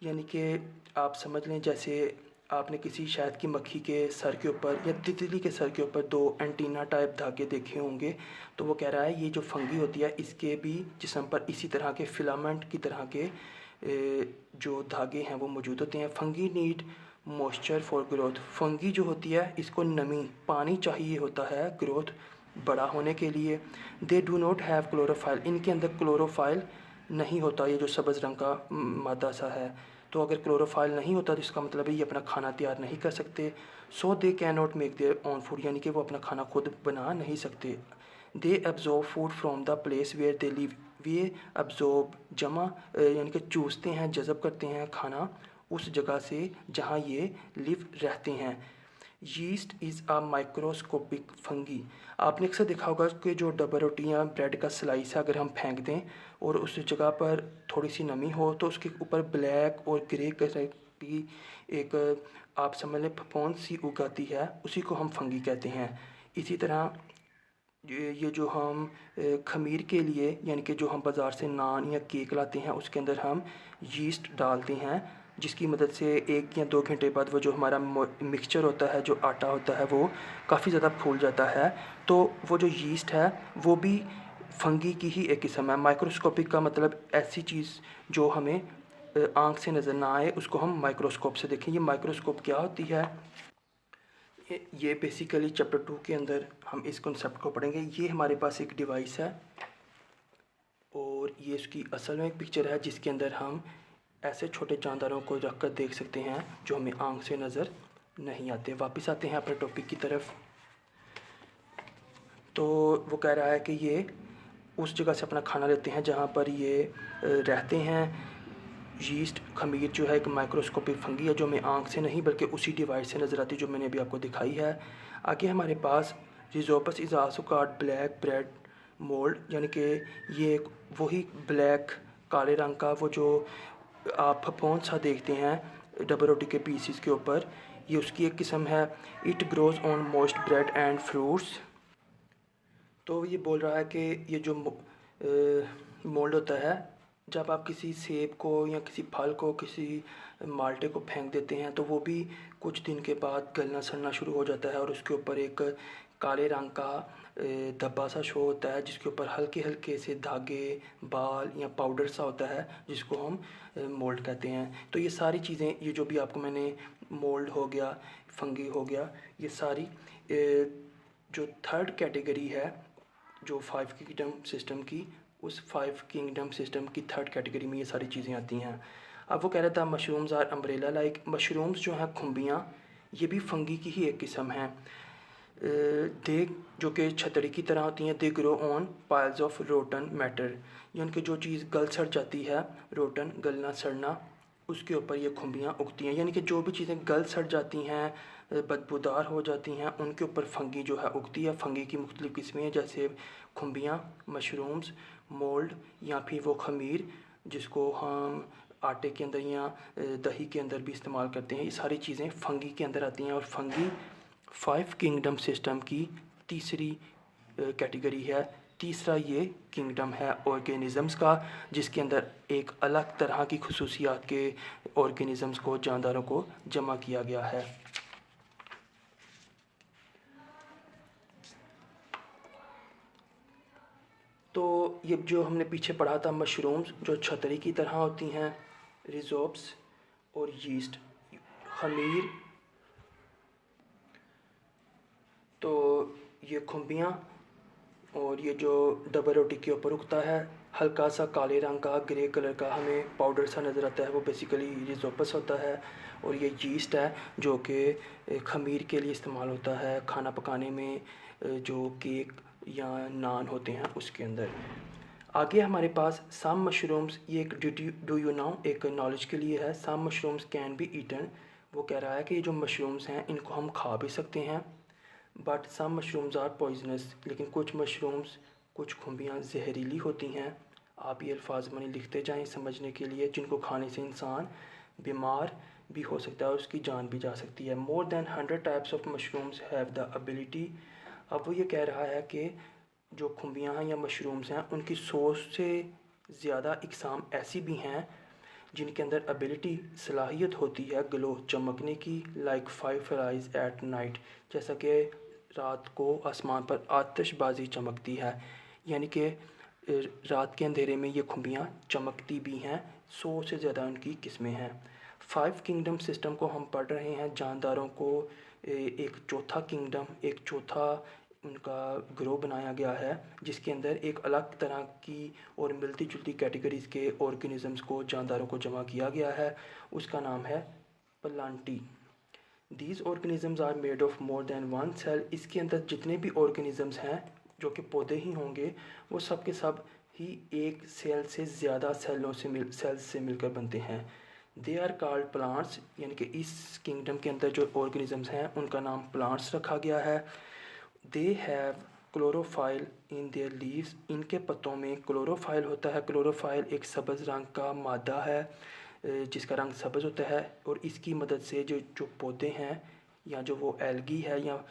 यानी कि आप समझ लें जैसे आपने किसी शहद की मक्खी के सर के ऊपर या तितली के सर के ऊपर 2 एंटीना टाइप धागे देखे होंगे। तो वो कह रहा है ये जो फंगी होती है इसके भी जिस्म पर इसी तरह के फिलामेंट की तरह के जो धागे हैं वो मौजूद होते हैं। Fungi need moisture for growth, fungi जो होती है इसको नमी, पानी चाहिए होता है ग्रोथ बड़ा होने के लिए। दे डू नॉट हैव क्लोरोफाइल, इनके अंदर क्लोरोफाइल नहीं होता, ये जो सब्ज़ रंग का मादा सा है। तो अगर क्लोरोफाइल नहीं होता तो इसका मतलब है ये अपना खाना तैयार नहीं कर सकते। So they can not make their own food, यानी कि वो अपना खाना खुद बना नहीं सकते। They absorb food from the place where they live, they absorb जमा यानी कि चूसते हैं, जज़ब करते हैं खाना उस जगह से जहाँ ये लिव रहते हैं। Yeast is a microscopic fungi, आपने अक्सर देखा होगा कि जो डबल रोटी या ब्रेड का स्लाइस है अगर हम फेंक दें और उस जगह पर थोड़ी सी नमी हो तो उसके ऊपर ब्लैक और ग्रे कलर की एक आप समझ लें फफूंद सी उगाती है, उसी को हम फंगी कहते हैं। इसी तरह ये जो हम खमीर के लिए यानी कि जो हम बाज़ार से नान या केक लाते हैं उसके अंदर हम यीस्ट डालते हैं, जिसकी मदद से 1 या 2 घंटे बाद वो जो हमारा मिक्सचर होता है, जो आटा होता है, वो काफ़ी ज़्यादा फूल जाता है। तो वो जो यीस्ट है वो भी फंगी की ही एक किस्म है। माइक्रोस्कोपिक का मतलब ऐसी चीज़ जो हमें आँख से नज़र ना आए उसको हम माइक्रोस्कोप से देखें। ये माइक्रोस्कोप क्या होती है, ये बेसिकली चैप्टर 2 के अंदर हम इस कॉन्सेप्ट को पढ़ेंगे। ये हमारे पास एक डिवाइस है और ये इसकी असल में एक पिक्चर है जिसके अंदर हम ऐसे छोटे जानदारों को रख कर देख सकते हैं जो हमें आँख से नज़र नहीं आते। वापस आते हैं अपने टॉपिक की तरफ। तो वो कह रहा है कि ये उस जगह से अपना खाना लेते हैं जहाँ पर ये रहते हैं। यीस्ट खमीर जो है एक माइक्रोस्कोपिक फंगी है जो हमें आँख से नहीं बल्कि उसी डिवाइस से नज़र आती है जो मैंने अभी आपको दिखाई है। आगे हमारे पास rhizopus is also called black bread mould, यानी कि ये एक वही ब्लैक काले रंग का वो जो आप फफूंद सा देखते हैं डबल रोटी के पीसीस के ऊपर, ये उसकी एक किस्म है। It grows on most bread and fruits. तो ये बोल रहा है कि ये जो मोल्ड होता है, जब आप किसी सेब को या किसी फल को किसी माल्टे को फेंक देते हैं तो वो भी कुछ दिन के बाद गलना सड़ना शुरू हो जाता है और उसके ऊपर एक काले रंग का धब्बा सा शो होता है जिसके ऊपर हल्के हल्के से धागे बाल या पाउडर सा होता है जिसको हम मोल्ड कहते हैं। तो ये सारी चीज़ें, ये जो भी आपको मैंने मोल्ड हो गया, फंगी हो गया, ये सारी जो थर्ड कैटेगरी है जो 5 किंगडम सिस्टम की, उस 5 किंगडम सिस्टम की थर्ड कैटेगरी में ये सारी चीज़ें आती हैं। अब वो कह रहा था mushrooms are umbrella like, mushrooms जो हैं खुम्बियाँ, ये भी फंगी की ही एक किस्म है। दे जो कि छतरी की तरह होती हैं। They grow on piles of rotten matter, यानी कि जो चीज़ गल सड़ जाती है, रोटन गलना सड़ना, उसके ऊपर ये खुम्बियाँ उगती हैं। यानी कि जो भी चीज़ें गल सड़ जाती हैं, बदबूदार हो जाती हैं, उनके ऊपर फंगी जो है उगती है। फंगी की मुख्तलिफ़ किस्में हैं जैसे खुम्बियाँ, मशरूम्स, मोल्ड या फिर वो खमीर जिसको हम आटे के अंदर या दही के अंदर भी इस्तेमाल करते हैं। ये सारी चीज़ें फंगी के अंदर आती हैं और फंगी 5 किंगडम सिस्टम की तीसरी कैटेगरी है। तीसरा ये किंगडम है ऑर्गेनिज़म्स का, जिसके अंदर एक अलग तरह की खसूसियात के ऑर्गेनिज़म्स को, जानदारों को जमा किया गया है। तो ये जो हमने पीछे पढ़ा था, मशरूम्स जो छतरी की तरह होती हैं, रिजोप्स और यीस्ट खमीर, तो ये खुम्बियाँ और ये जो डबल रोटी के ऊपर उगता है हल्का सा काले रंग का ग्रे कलर का हमें पाउडर सा नज़र आता है, वो बेसिकली रिजोपस होता है। और ये यीस्ट है जो कि खमीर के लिए इस्तेमाल होता है खाना पकाने में, जो केक या नान होते हैं उसके अंदर। आगे हमारे पास सम मशरूम्स, ये एक डू यू नो एक नॉलेज के लिए है। सम मशरूम्स कैन बी ईटन, वो कह रहा है कि ये जो मशरूम्स हैं इनको हम खा भी सकते हैं। But some mushrooms are poisonous, लेकिन कुछ मशरूम्स, कुछ खुम्बियाँ जहरीली होती हैं। आप ये अल्फाज मनी लिखते जाएं समझने के लिए, जिनको खाने से इंसान बीमार भी हो सकता है और उसकी जान भी जा सकती है। More than 100 types of mushrooms have the ability, अब वो ये कह रहा है कि जो खुम्बियाँ हैं या मशरूम्स हैं उनकी 100 से ज़्यादा इकसाम ऐसी भी हैं जिनके अंदर एबिलिटी सलाहियत होती है ग्लो चमकने की, लाइक फाइव एट नाइट, जैसा कि रात को आसमान पर आतिशबाजी चमकती है। यानी कि रात के अंधेरे में ये खुम्बियाँ चमकती भी हैं। 100 से ज़्यादा उनकी किस्में हैं। 5 किंगडम सिस्टम को हम पढ़ रहे हैं, जानदारों को एक चौथा किंगडम, एक चौथा उनका ग्रो बनाया गया है, जिसके अंदर एक अलग तरह की और मिलती जुलती कैटेगरीज़ के ऑर्गेनिज़म्स को, जानदारों को जमा किया गया है। उसका नाम है Plantae. These organisms are made of more than one cell. इसके अंदर जितने भी ऑर्गेनिज़म्स हैं जो कि पौधे ही होंगे, वो सब के सब ही एक सेल से ज़्यादा सेल्स से मिलकर बनते हैं। दे आर कॉल्ड प्लांट्स, यानी कि इस किंगडम के अंदर जो ऑर्गेनिज़म्स हैं उनका नाम प्लांट्स रखा गया है। They have chlorophyll in their leaves. इनके पत्तों में क्लोरोफाइल होता है। क्लोरोफाइल एक सब्ज़ रंग का मादा है जिसका रंग सब्ज़ होता है, और इसकी मदद से जो जो पौधे हैं या जो वो एल्गी है या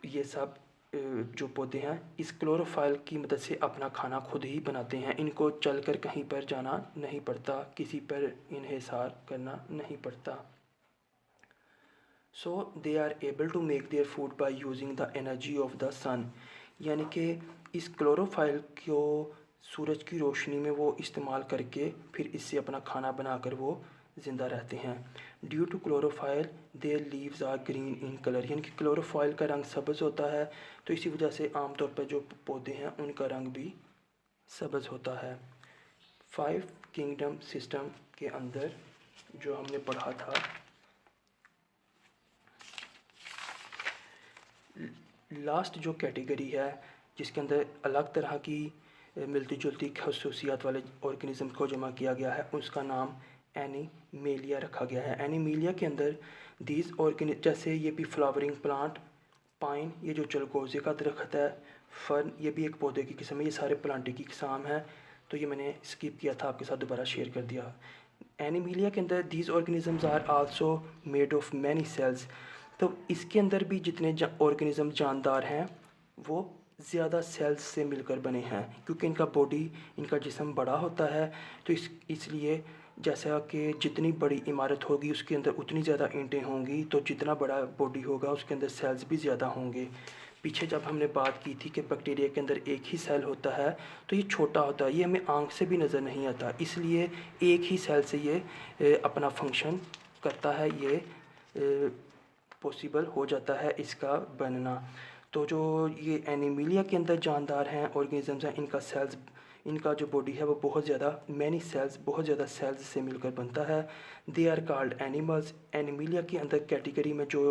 ये सब जो पौधे हैं इस क्लोरोफाइल की मदद से अपना खाना खुद ही बनाते हैं। इनको चलकर कहीं पर जाना नहीं पड़ता, किसी पर इन्हिसार करना नहीं पड़ता। So they are able to make their food by using the energy of the sun. यानी कि इस क्लोरोफाइल को सूरज की रोशनी में वो इस्तेमाल करके फिर इससे अपना खाना बनाकर वो ज़िंदा रहते हैं। Due to chlorophyll their leaves are green in colour. यानी कि क्लोरोफाइल का रंग सब्ज़ होता है, तो इसी वजह से आमतौर पर जो पौधे हैं उनका रंग भी सब्ज़ होता है। 5 किंगडम सिस्टम के अंदर जो हमने पढ़ा था, लास्ट जो कैटेगरी है जिसके अंदर अलग तरह की मिलती जुलती खसूसियात वाले ऑर्गेनिज़म को जमा किया गया है, उसका नाम एनिमेलिया रखा गया है। एनिमेलिया के अंदर दीज ऑर्गेनिज, जैसे ये भी फ्लावरिंग प्लांट, पाइन ये जो चलगोजे का दरख्त है, फर्न ये भी एक पौधे की किस्म है, ये सारे प्लांटे की किस्म है। तो ये मैंने स्किप किया था, आपके साथ दोबारा शेयर कर दिया। एनिमेलिया के अंदर these organisms are also made of many cells. तो इसके अंदर भी जितने ऑर्गेनिज़म जानदार हैं वो ज़्यादा सेल्स से मिलकर बने हैं, क्योंकि इनका जिस्म बड़ा होता है। तो इसलिए जैसा कि जितनी बड़ी इमारत होगी उसके अंदर उतनी ज़्यादा ईंटें होंगी, तो जितना बड़ा बॉडी होगा उसके अंदर सेल्स भी ज़्यादा होंगे। पीछे जब हमने बात की थी कि बैक्टीरिया के अंदर एक ही सेल होता है, तो ये छोटा होता है, ये हमें आँख से भी नज़र नहीं आता, इसलिए एक ही सेल से ये अपना फंक्शन करता है, ये पॉसिबल हो जाता है इसका बनना। तो जो ये एनिमेलिया के अंदर जानदार हैं ऑर्गेनिज़म्स हैं, इनका जो बॉडी है वो बहुत ज़्यादा सेल्स से मिलकर बनता है। They are called animals. Animalia के अंदर कैटेगरी में जो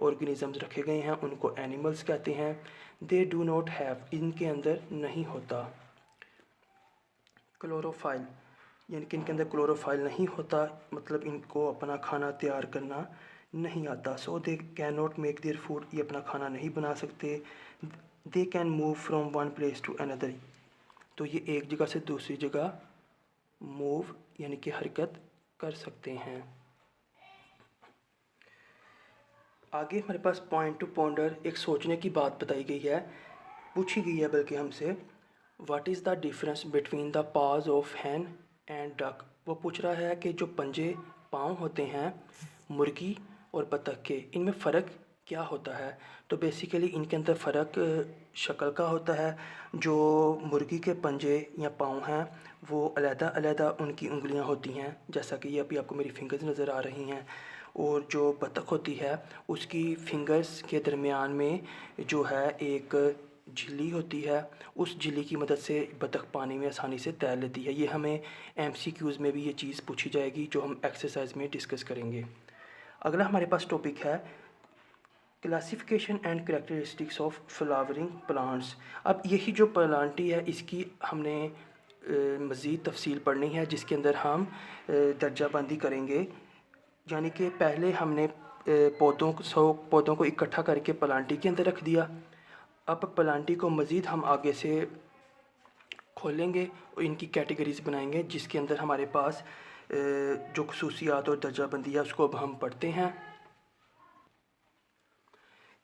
ऑर्गेनिज़म्स रखे गए हैं उनको एनिमल्स कहते हैं। दे डू नॉट हैव, इनके अंदर नहीं होता क्लोरोफाइल, यानी कि इनके अंदर क्लोरोफाइल नहीं होता, मतलब इनको अपना खाना तैयार करना नहीं आता। So they can not make their food, ये अपना खाना नहीं बना सकते। They can move from one place to another, तो ये एक जगह से दूसरी जगह मूव यानी कि हरकत कर सकते हैं। आगे हमारे पास पॉइंट टू पॉन्डर, एक सोचने की बात बताई गई है, पूछी गई है बल्कि हमसे, what is the difference between the पाज ऑफ हैन एंड डक। वो पूछ रहा है कि जो पंजे पाँव होते हैं मुर्गी और बतख के, इनमें फ़र्क क्या होता है। तो बेसिकली इनके अंदर फ़र्क शक्ल का होता है। जो मुर्गी के पंजे या पाँव हैं वो अलग-अलग उनकी उंगलियां होती हैं, जैसा कि ये अभी आपको मेरी फिंगर्स नज़र आ रही हैं। और जो बतख होती है उसकी फिंगर्स के दरमियान में जो है एक झिल्ली होती है, उस झिल्ली की मदद से बतख पानी में आसानी से तैर लेती है। ये हमें MCQs में भी ये चीज़ पूछी जाएगी जो हम एक्सरसाइज में डिस्कस करेंगे। अगला हमारे पास टॉपिक है classification and characteristics of flowering plants. अब यही जो प्लांटी है इसकी हमने मज़ीद तफसील पढ़नी है, जिसके अंदर हम दर्जाबंदी करेंगे। यानी कि पहले हमने पौधों को इकट्ठा करके प्लांटी के अंदर रख दिया। अब प्लांटी को मज़ीद हम आगे से खोलेंगे और इनकी कैटेगरीज बनाएंगे, जिसके अंदर हमारे पास जो खसूसियात और दर्जाबंदी है उसको अब हम पढ़ते हैं।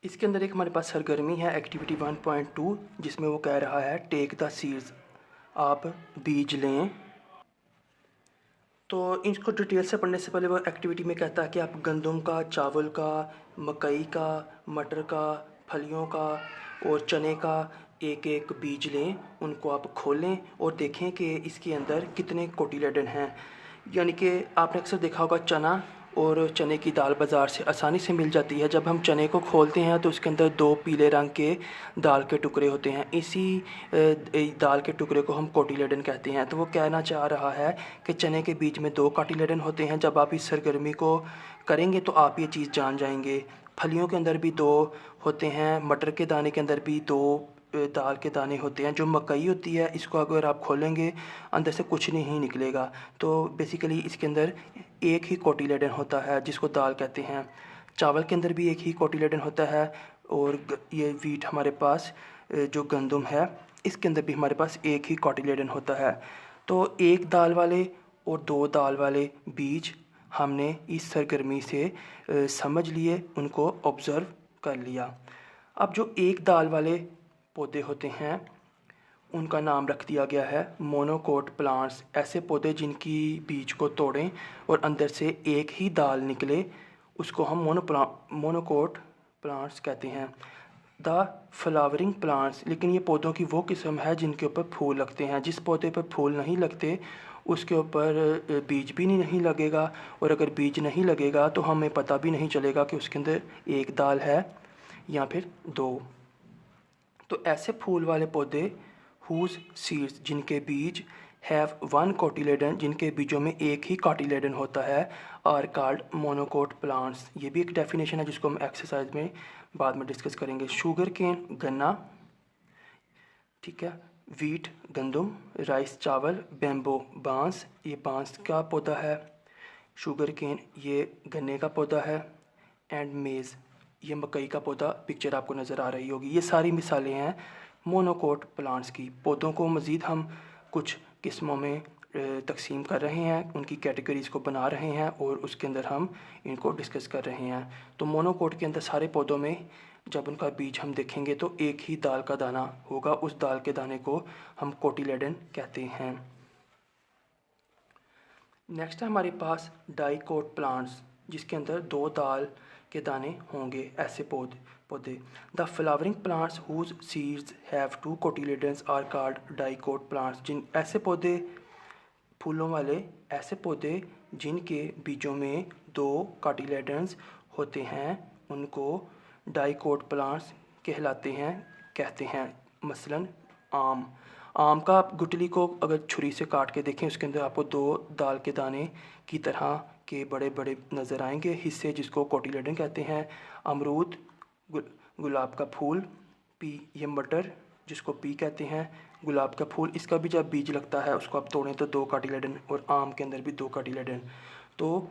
इसके अंदर एक हमारे पास सरगर्मी है एक्टिविटी 1.2, जिसमें वो कह रहा है टेक द सीड्स, आप बीज लें। तो इसको डिटेल से पढ़ने से पहले वो एक्टिविटी में कहता है कि आप गंदम का, चावल का, मकई का, मटर का, फलियों का और चने का एक एक बीज लें, उनको आप खोलें और देखें कि इसके अंदर कितने कोटिलेडन हैं। यानी कि आपने अक्सर देखा होगा चना और चने की दाल बाज़ार से आसानी से मिल जाती है। जब हम चने को खोलते हैं तो उसके अंदर 2 पीले रंग के दाल के टुकड़े होते हैं। इसी दाल के टुकड़े को हम कोटिलेडन कहते हैं। तो वो कहना चाह रहा है कि चने के बीच में 2 कोटिलेडन होते हैं। जब आप इस सरगर्मी को करेंगे तो आप ये चीज़ जान जाएंगे। फलियों के अंदर भी 2 होते हैं, मटर के दाने के अंदर भी 2 दाल के दाने होते हैं। जो मकई होती है, इसको अगर आप खोलेंगे अंदर से कुछ नहीं निकलेगा। तो बेसिकली इसके अंदर एक ही कोटिलेडन होता है जिसको दाल कहते हैं। चावल के अंदर भी एक ही कोटिलेडन होता है। और ये वीट हमारे पास जो गंदम है, इसके अंदर भी हमारे पास एक ही कोटिलेडन होता है। तो एक दाल वाले और 2 दाल वाले बीज हमने इस सरगर्मी से समझ लिए, उनको ऑब्ज़र्व कर लिया। अब जो एक दाल वाले पौधे होते हैं उनका नाम रख दिया गया है मोनोकोट प्लांट्स। ऐसे पौधे जिनकी बीज को तोड़ें और अंदर से एक ही दाल निकले, उसको हम मोनोकोट प्लांट्स कहते हैं। द फ्लावरिंग प्लांट्स, लेकिन ये पौधों की वो किस्म है जिनके ऊपर फूल लगते हैं। जिस पौधे पर फूल नहीं लगते उसके ऊपर बीज भी नहीं लगेगा, और अगर बीज नहीं लगेगा तो हमें पता भी नहीं चलेगा कि उसके अंदर एक दाल है या फिर 2। तो ऐसे फूल वाले पौधे हुज सीड्स, जिनके बीज हैव 1 कोटिलेडन, जिनके बीजों में एक ही कोटिलेडन होता है, आर कॉल्ड मोनोकोट प्लांट्स। ये भी एक डेफिनेशन है जिसको हम एक्सरसाइज में बाद में डिस्कस करेंगे। शुगर केन गन्ना, ठीक है, वीट गंदम, राइस चावल, बेम्बो बांस, ये बांस का पौधा है। शुगर केन ये गन्ने का पौधा है। एंड मेज़, ये मकई का पौधा पिक्चर आपको नज़र आ रही होगी। ये सारी मिसालें हैं मोनोकोट प्लांट्स की। पौधों को मज़ीद हम कुछ किस्मों में तकसीम कर रहे हैं, उनकी कैटेगरीज़ को बना रहे हैं और उसके अंदर हम इनको डिस्कस कर रहे हैं। तो मोनोकोट के अंदर सारे पौधों में जब उनका बीज हम देखेंगे तो एक ही दाल का दाना होगा। उस दाल के दाने को हम कोटिलेडन कहते हैं। नेक्स्ट है हमारे पास डाइकोट प्लांट्स, जिसके अंदर 2 दाल के दाने होंगे। ऐसे पौधे the flowering plants whose seeds have 2 cotyledons are called dicot plants. जिन ऐसे पौधे, फूलों वाले ऐसे पौधे जिनके बीजों में 2 कोटिलेडन्स होते हैं, उनको डाइकोट प्लांट्स कहलाते हैं, कहते हैं। मसलन आम का आप गुठली को अगर छुरी से काट के देखें, उसके अंदर आपको 2 दाल के दाने की तरह के बड़े बड़े नज़र आएंगे हिस्से, जिसको कोटिलेडन कहते हैं। अमरूद, गुलाब का फूल, ये मटर जिसको पी कहते हैं, गुलाब का फूल, इसका भी जब बीज लगता है उसको आप तोड़ें तो 2 कोटिलेडन, और आम के अंदर भी 2 कोटिलेडन। तो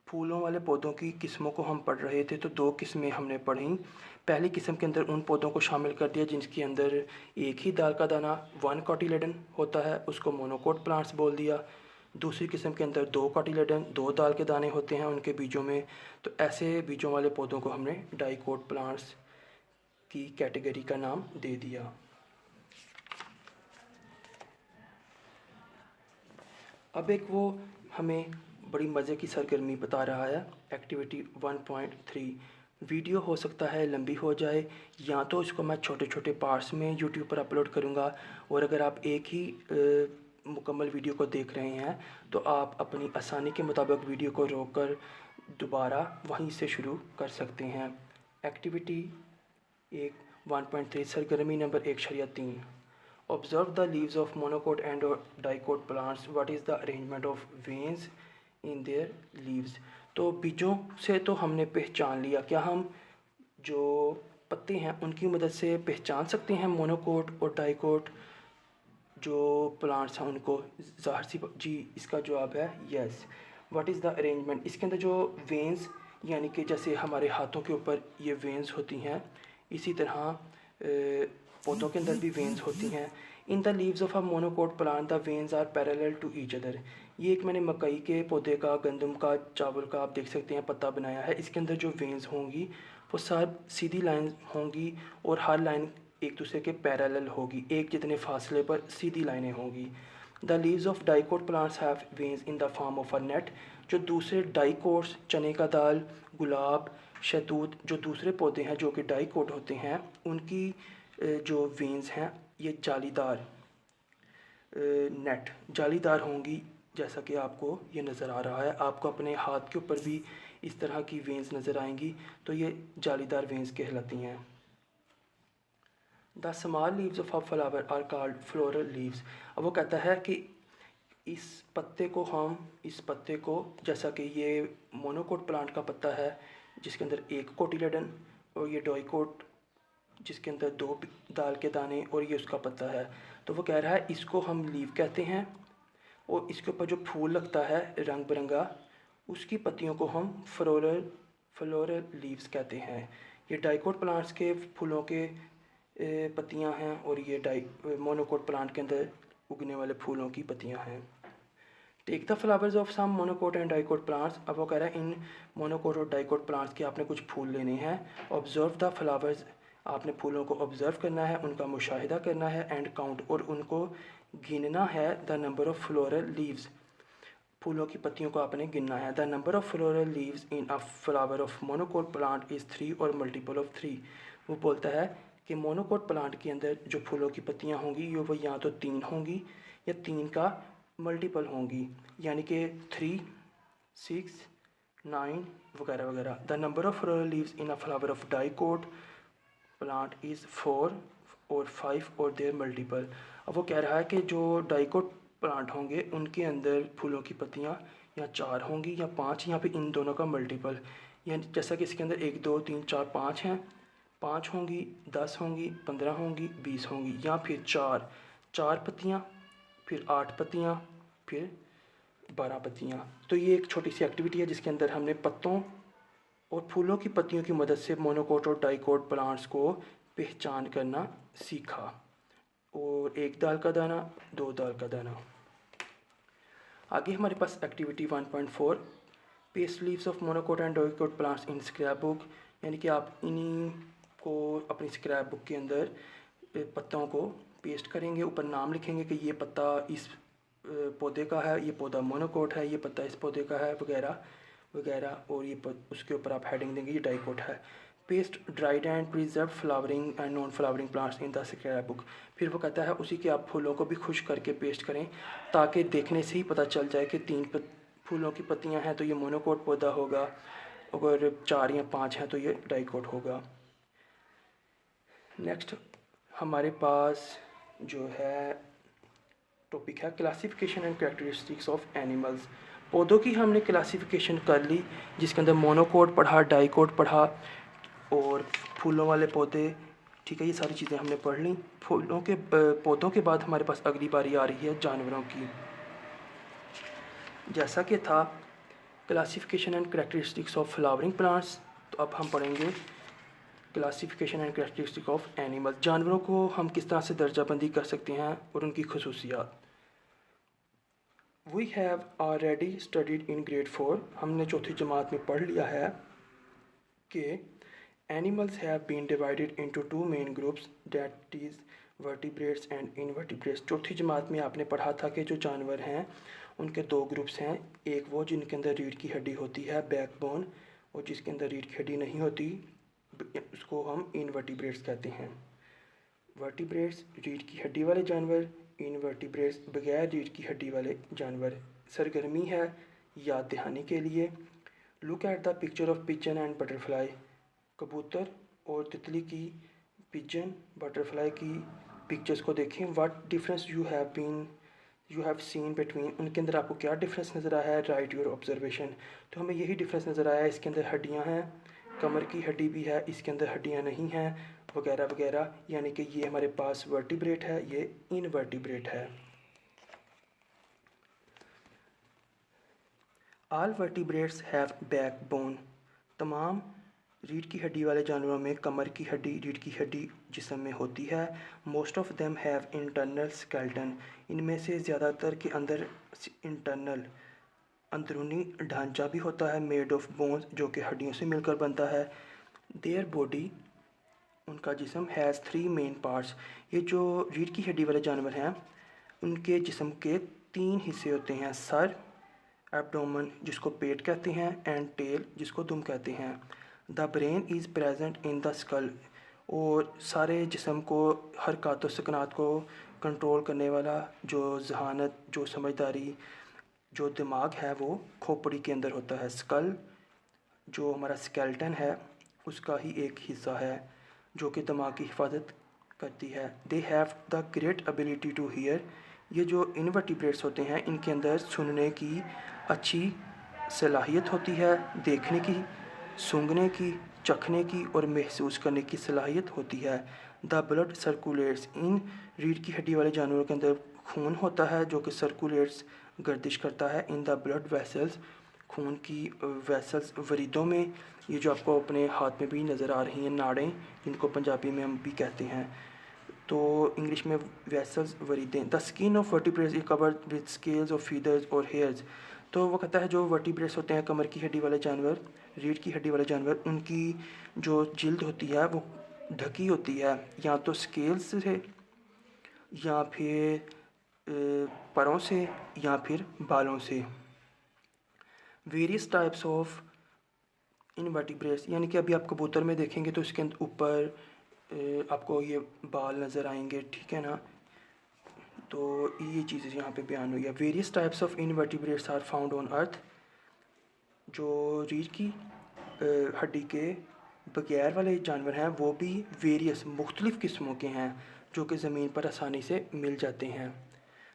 फूलों वाले पौधों की किस्मों को हम पढ़ रहे थे, तो 2 किस्में हमने पढ़ी। पहली किस्म के अंदर उन पौधों को शामिल कर दिया जिनके अंदर एक ही दाल का दाना 1 कोटिलेडन होता है, उसको मोनोकोट प्लांट्स बोल दिया। दूसरी किस्म के अंदर 2 कोटिलेडन, 2 दाल के दाने होते हैं उनके बीजों में, तो ऐसे बीजों वाले पौधों को हमने डाइकोट प्लांट्स की कैटेगरी का नाम दे दिया। अब एक वो हमें बड़ी मज़े की सरगर्मी बता रहा है, एक्टिविटी 1.3। वीडियो हो सकता है लंबी हो जाए, या तो इसको मैं छोटे छोटे पार्ट्स में यूट्यूब पर अपलोड करूँगा, और अगर आप एक ही मुकम्मल वीडियो को देख रहे हैं तो आप अपनी आसानी के मुताबिक वीडियो को रोककर दोबारा वहीं से शुरू कर सकते हैं। एक्टिविटी 1.3 सरगर्मी number 1.3। Observe the leaves of monocot and or dicot plants. What is the arrangement of veins in their leaves? तो बीजों से तो हमने पहचान लिया। क्या हम जो पत्ते हैं उनकी मदद से पहचान सकते हैं मोनोकोट और डाइकोट जो प्लांट्स हैं उनको? ज़ाहिर सी जी, इसका जवाब है yes. What is the arrangement? इसके अंदर जो वेंस, यानी कि जैसे हमारे हाथों के ऊपर ये वेंस होती हैं, इसी तरह पौधों के अंदर भी वेंस होती हैं। In the leaves of a monocot plant the veins are parallel to each other. ये एक मैंने मकई के पौधे का, गंदम का, चावल का आप देख सकते हैं पत्ता बनाया है। इसके अंदर जो वेंस होंगी वो सब सीधी लाइन होंगी और हर लाइन एक दूसरे के पैरेलल होगी, एक जितने फासले पर सीधी लाइनें होंगी। The leaves of dicot plants have veins in the form of a net. जो दूसरे डाइकोट्स, चने का दाल, गुलाब, शहतूत, जो दूसरे पौधे हैं जो कि डाइकोट होते हैं, उनकी जो वेंस हैं ये जालीदार, नेट जालीदार होंगी, जैसा कि आपको ये नज़र आ रहा है। आपको अपने हाथ के ऊपर भी इस तरह की वेंस नज़र आएंगी, तो ये जालीदार वेंस कहलाती हैं। The small leaves of a flower are called floral leaves. अब वो कहता है कि इस पत्ते को, जैसा कि ये मोनोकोट प्लांट का पत्ता है जिसके अंदर एक कोटिलेडन, और ये डाइकोट जिसके अंदर 2 दाल के दाने, और ये उसका पत्ता है। तो वो कह रहा है इसको हम लीव कहते हैं, और इसके ऊपर जो फूल लगता है रंग बिरंगा, उसकी पत्तियों को हम फ्लोरल लीव्स कहते हैं। ये डाइकोट प्लांट्स के फूलों के पत्तियां हैं, और ये मोनोकोट प्लांट के अंदर उगने वाले फूलों की पत्तियां हैं। Take the flowers of some monocot and dicot plants. अब वो कह रहा है इन मोनोकोट और डाइकोट प्लांट्स के आपने कुछ फूल लेने हैं। ऑब्जर्व द फ्लावर्स, आपने फूलों को ऑब्जर्व करना है, उनका मुशाहिदा करना है। एंड काउंट, और उनको गिनना है। The number of floral leaves, फूलों की पत्तियों को आपने गिनना है। The number of floral leaves in a flower of monocot plant is 3 और मल्टीपल ऑफ 3। वो बोलता है कि मोनोकोट प्लांट के अंदर जो फूलों की पत्तियां होंगी ये वो या तो 3 होंगी या 3 का मल्टीपल होंगी, यानी कि 3, 6, 9 वगैरह वगैरह। The number of floral leaves in a flower of dicot plant is 4 और 5 और देयर मल्टीपल। अब वो कह रहा है कि जो डाइकोट प्लांट होंगे उनके अंदर फूलों की पत्तियां या 4 होंगी या 5, या फिर इन दोनों का मल्टीपल। यानी जैसा कि इसके अंदर 1, 2, 3, 4, 5 हैं, 5 होंगी, 10 होंगी, 15 होंगी, 20 होंगी, या फिर 4 पत्तियां, फिर 8 पत्तियां, फिर 12 पत्तियां। तो ये एक छोटी सी एक्टिविटी है जिसके अंदर हमने पत्तों और फूलों की पत्तियों की मदद से मोनोकोट और डाइकोट प्लांट्स को पहचान करना सीखा। और 1 दाल का दाना, 2 दाल का दाना। आगे हमारे पास activity 1.4, paste leaves of monocot and dicot plants in scrap book. यानी कि आप इन्हीं को अपनी स्क्रैप बुक के अंदर पत्तों को पेस्ट करेंगे, ऊपर नाम लिखेंगे कि ये पत्ता इस पौधे का है, ये पौधा मोनोकोट है, ये पत्ता इस पौधे का है, वगैरह वगैरह, और ये उसके ऊपर आप हेडिंग देंगे ये डाइकोट है। Paste dried and preserve flowering and non flowering plants in the scrap book. फिर वो कहता है उसी के आप फूलों को भी खुश करके पेस्ट करें, ताकि देखने से ही पता चल जाए कि 3 फूलों की पत्तियां हैं तो ये मोनोकोट पौधा होगा, अगर 4 या 5 हैं तो ये डाइकोट होगा। नेक्स्ट हमारे पास जो है टॉपिक है classification and characteristics of animals. पौधों की हमने क्लासिफिकेशन कर ली, जिसके अंदर मोनोकोट पढ़ा, डाइकोट पढ़ा, और फूलों वाले पौधे। ठीक है, ये सारी चीज़ें हमने पढ़ ली। पौधों के बाद हमारे पास अगली बारी आ रही है जानवरों की। जैसा कि था classification and characteristics of flowering plants, तो अब हम पढ़ेंगे classification and characteristic of animals. जानवरों को हम किस तरह से दर्जाबंदी कर सकते हैं और उनकी खसूसियात। We have already studied in grade 4, हमने चौथी जमात में पढ़ लिया है कि animals have been divided into 2 main groups, that is vertebrates and invertebrates. चौथी जमात में आपने पढ़ा था कि जो जानवर हैं उनके 2 ग्रुप्स हैं, एक वो जिनके अंदर रीढ़ की हड्डी होती है, बैकबोन, और जिसके अंदर रीढ़ की हड्डी नहीं होती उसको हम इनवर्टिब्रेट्स कहते हैं। वर्टिब्रेट्स रीढ़ की हड्डी वाले जानवर, इनवर्टिब्रेट्स बगैर रीढ़ की हड्डी वाले जानवर। सरगर्मी है याद दहानी के लिए। Look at the picture of pigeon and butterfly. कबूतर और तितली की, पिजन बटरफ्लाई की पिक्चर्स को देखें। What difference you have seen between, उनके अंदर आपको क्या डिफरेंस नज़र आया है। Right your observation. तो हमें यही डिफरेंस नज़र आया है, इसके अंदर हड्डियाँ हैं, कमर की हड्डी भी है, इसके अंदर हड्डियाँ नहीं हैं, वगैरह वगैरह। यानी कि ये हमारे पास वर्टिब्रेट है, ये इनवर्टिब्रेट है। All vertebrates have backbone. तमाम रीढ़ की हड्डी वाले जानवरों में कमर की हड्डी, रीढ़ की हड्डी जिस्म में होती है। Most of them have internal skeleton. इनमें से ज़्यादातर के अंदर इंटरनल अंदरूनी ढांचा भी होता है, मेड ऑफ बोन्स, जो कि हड्डियों से मिलकर बनता है। देयर बॉडी, उनका जिस्म, हैज़ 3 मेन पार्ट्स। ये जो रीढ़ की हड्डी वाले जानवर हैं उनके जिस्म के 3 हिस्से होते हैं, सर, एब्डोमेन जिसको पेट कहते हैं, एंड टेल जिसको दुम कहते हैं। The brain is present in the skull, और सारे जिस्म को, हरकत और सकनात को कंट्रोल करने वाला, जो जहानत, जो समझदारी, जो दिमाग है वो खोपड़ी के अंदर होता है। स्कल जो हमारा स्केलेटन है उसका ही एक हिस्सा है जो कि दिमाग की हिफाजत करती है। They have the great ability to hear. ये जो इनवर्टिब्रेट्स होते हैं इनके अंदर सुनने की अच्छी सलाहियत होती है, देखने की, सूंघने की, चखने की और महसूस करने की सलाहियत होती है। The blood circulates. इन रीढ़ की हड्डी वाले जानवरों के अंदर खून होता है जो कि सर्कुलेट्स गर्दिश करता है इन द ब्लड वेसल्स, खून की वेसल्स वरीदों में। ये जो आपको अपने हाथ में भी नज़र आ रही हैं नाड़ें, जिनको पंजाबी में हम भी कहते हैं, तो इंग्लिश में वेसल्स वरीदें। The skin of vertebrates is covered with scales of feathers और हेयर्स। तो वो कहता है जो वर्टिब्रेट्स होते हैं, कमर की हड्डी वाले जानवर, रीढ़ की हड्डी वाले जानवर, उनकी जो जिल्द होती है वो ढकी होती है या तो स्केल्स से या फिर परों से या फिर बालों से। वेरियस टाइप्स ऑफ इनवर्टिब्रेट्स, यानी कि अभी आप कबूतर में देखेंगे तो इसके ऊपर आपको ये बाल नज़र आएंगे, ठीक है ना। तो ये चीज़ें यहाँ पे बयान हुई है। Various types of invertebrates are found on earth. जो रीढ़ की हड्डी के बगैर वाले जानवर हैं वो भी वेरियस मुख्तलिफ़ किस्मों के हैं जो कि ज़मीन पर आसानी से मिल जाते हैं।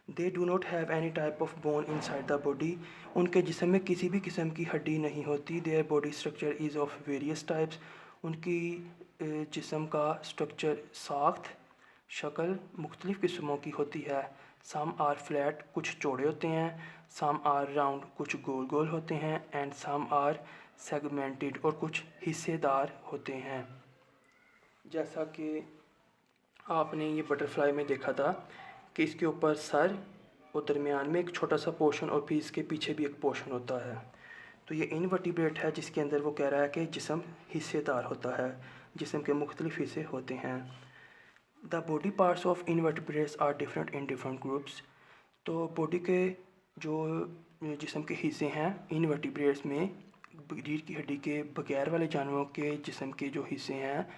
They do not have any type of bone inside the body. उनके जिस्म में किसी भी किस्म की हड्डी नहीं होती। Their body structure is of various types. उनकी जिस्म का स्ट्रक्चर, साख्त, शक्ल मुख्तलिफ़ किस्मों की होती है। सम आर फ्लैट, कुछ चौड़े होते हैं, सम आर राउंड, कुछ गोल गोल होते हैं, एंड सम आर सेगमेंटेड, और कुछ हिस्सेदार होते हैं। जैसा कि आपने ये बटरफ्लाई में देखा था कि इसके ऊपर सर और दरमियान में एक छोटा सा पोर्शन और फिर इसके पीछे भी एक पोर्शन होता है। तो ये इनवर्टिब्रेट है जिसके अंदर वो कह रहा है कि जिस्म हिस्सेदार होता है, जिस्म के मुख्तलिफ हिस्से होते हैं। The body parts of invertebrates are different in different groups. तो बॉडी के जो जिस्म के हिस्से हैं इनवर्टिब्रेट्स में, रीढ़ की हड्डी के बगैर वाले जानवरों के जिस्म के जो हिस्से हैं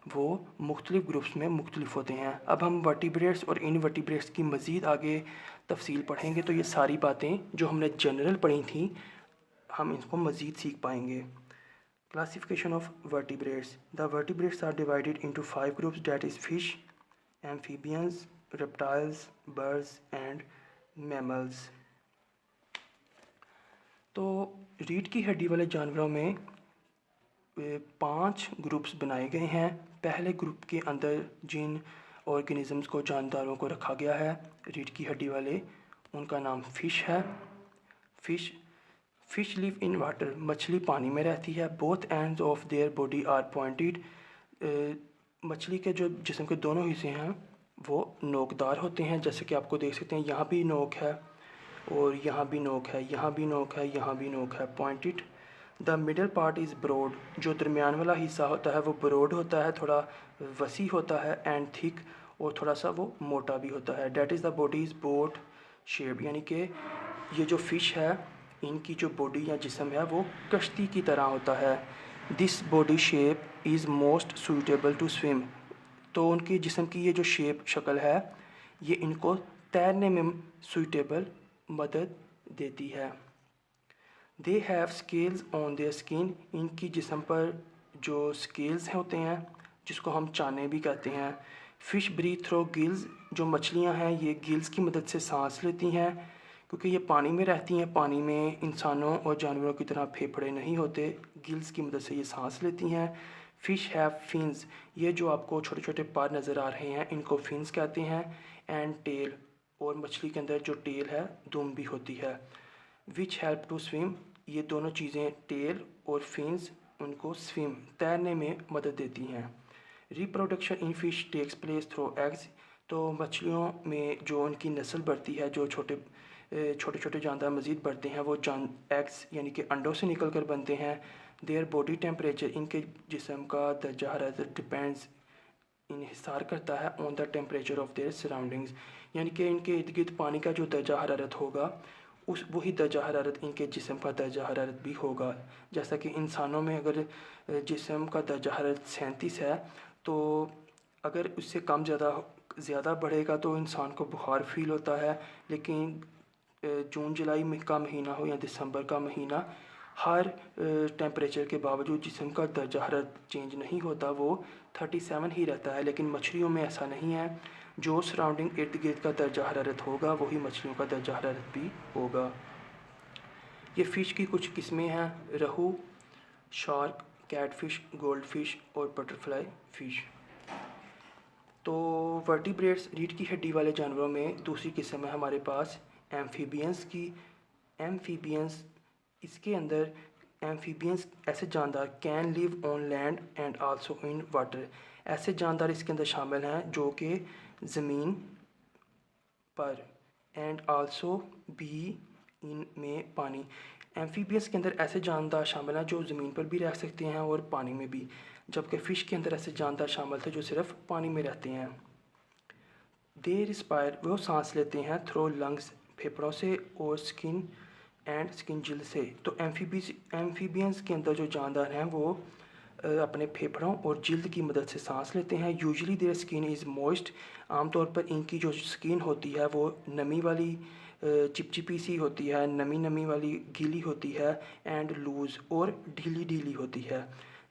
वो मुख्तलिफ़ ग्रुप्स में मुख्तलिफ होते हैं। अब हम वर्टिब्रेट्स और इनवर्टिब्रेट्स की मज़ीद आगे तफसील पढ़ेंगे तो ये सारी बातें जो हमने जनरल पढ़ी थी हम इसको मज़ीद सीख पाएंगे। Classification of vertebrates. The vertebrates are divided into 5 groups, that is fish, amphibians, reptiles, birds and mammals. तो रीढ़ की हड्डी वाले जानवरों में 5 ग्रुप्स बनाए गए हैं। पहले ग्रुप के अंदर जिन ऑर्गेनिज़म्स को, जानदारों को रखा गया है रीढ़ की हड्डी वाले, उनका नाम फ़िश है। Fish live in water. मछली पानी में रहती है। Both ends of their body are pointed. मछली के जो जिस्म के दोनों हिस्से हैं वो नोकदार होते हैं, जैसे कि आपको देख सकते हैं यहाँ भी नोक है और यहाँ भी नोक है, यहाँ भी नोक है, यहाँ भी नोक है, pointed. The middle part is broad. जो दरमियान वाला हिस्सा होता है वो ब्रॉड होता है, थोड़ा वसी होता है, एंड थिक, और थोड़ा सा वो मोटा भी होता है। That is the body is boat shape, यानी कि ये जो फ़िश है इनकी जो बॉडी या जिस्म है वो कश्ती की तरह होता है। This body shape is most suitable to swim. तो उनकी जिस्म की ये जो शेप, शक्ल है, ये इनको तैरने में सूटेबल मदद देती है। They have scales on their skin. इनकी जिस्म पर जो स्केल्स होते हैं जिसको हम चाने भी कहते हैं। Fish breathe through gills. जो मछलियां हैं ये गिल्स की मदद से सांस लेती हैं, क्योंकि ये पानी में रहती हैं। पानी में इंसानों और जानवरों की तरह फेफड़े नहीं होते, गिल्स की मदद से ये सांस लेती हैं। Fish have fins. ये जो आपको छोटे छोटे पर नज़र आ रहे हैं इनको फिन्स कहते हैं। एंड टेल, और मछली के अंदर जो टेल है दुम भी होती है। Which help to swim. ये दोनों चीज़ें, टेल और फिन्स, उनको स्विम, तैरने में मदद देती हैं। Reproduction in fish takes place through eggs. तो मछलियों में जो उनकी नस्ल बढ़ती है, जो छोटे छोटे जानदार मज़ीद बढ़ते हैं, वो एग्स यानी कि अंडों से निकल कर बनते हैं। Their body temperature. इनके जिस्म का दर्जा हरारत डिपेंड्स, इन्हिसार करता है, on the temperature of their surroundings. यानी कि इनके इर्द गिर्द पानी का जो दर्जा हरारत होगा उस वही दर्जा हरारत इनके जिस्म का दर्जा हरारत भी होगा। जैसा कि इंसानों में अगर जिस्म का दर्जा हरारत 37 है तो अगर उससे कम ज़्यादा बढ़ेगा तो इंसान को बुखार फील होता है, लेकिन जून जुलाई में का महीना हो या दिसंबर का महीना, हर टेम्परेचर के बावजूद जिस्म का दर्जा हरारत चेंज नहीं होता, वो 37 ही रहता है। लेकिन मछलियों में ऐसा नहीं है, जो सराउंडिंग इर्द गिर्द का दर्जा हरारत होगा वही मछलियों का दर्जा हरारत भी होगा। ये फ़िश की कुछ किस्में हैं: रहू, शार्क, कैटफ़िश, गोल्ड फ़िश और बटरफ्लाई फ़िश। तो वर्टिब्रेट्स, रीढ़ की हड्डी वाले जानवरों में दूसरी किस्म है हमारे पास एम्फीबियंस की। एम्फीबियंस, इसके अंदर एम्फीबियंस ऐसे जानदार can live on land and also in water. ऐसे जानदार इसके अंदर शामिल हैं जो कि ज़मीन पर एंड आल्सो भी इन में पानी। एम्फीबियंस के अंदर ऐसे जानदार शामिल हैं जो ज़मीन पर भी रह सकते हैं और पानी में भी, जबकि फ़िश के अंदर ऐसे जानदार शामिल थे जो सिर्फ पानी में रहते हैं। दे रिस्पायर, वो सांस लेते हैं थ्रो लंग्स, फेफड़ों से, और स्किन एंड स्किन जिल्द से। तो एम्फीबियंस के अंदर जो जानदार हैं वो अपने फेफड़ों और जिल्द की मदद से सांस लेते हैं। Usually their skin is moist, आमतौर पर इनकी जो स्किन होती है वो नमी वाली, चिपचिपी सी होती है, नमी नमी वाली, गीली होती है, एंड लूज़, और ढीली ढीली होती है।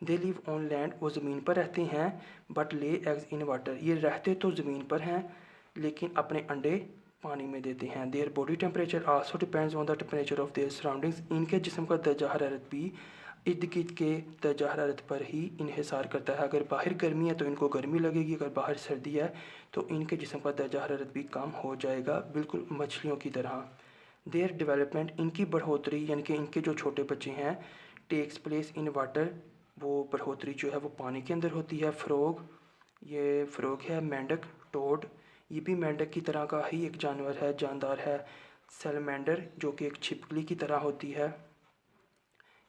दे लिव ऑन लैंड, वो ज़मीन पर रहते हैं, but lay eggs in water, ये रहते तो ज़मीन पर हैं लेकिन अपने अंडे पानी में देते हैं। Their body temperature also depends on the temperature of their surroundings, इनके जिस्म का दर्जा हरारत भी इर्द गिर्द के दर्जा हरारत पर ही इन्हिसार करता है। अगर बाहर गर्मी है तो इनको गर्मी लगेगी, अगर बाहर सर्दी है तो इनके जिस्म का दर्जा हरारत भी कम हो जाएगा, बिल्कुल मछलियों की तरह। देयर डेवलपमेंट, इनकी बढ़ोतरी यानी कि इनके जो छोटे बच्चे हैं, टेक्स प्लेस इन वाटर, वो बढ़ोतरी जो है वो पानी के अंदर होती है। फ्रॉग, ये फ्रॉग है। मेंढक, टोड, ये भी मेंढक की तरह का ही एक जानवर है, जानदार है। सैलमेंडर, जो कि एक छिपकली की तरह होती है।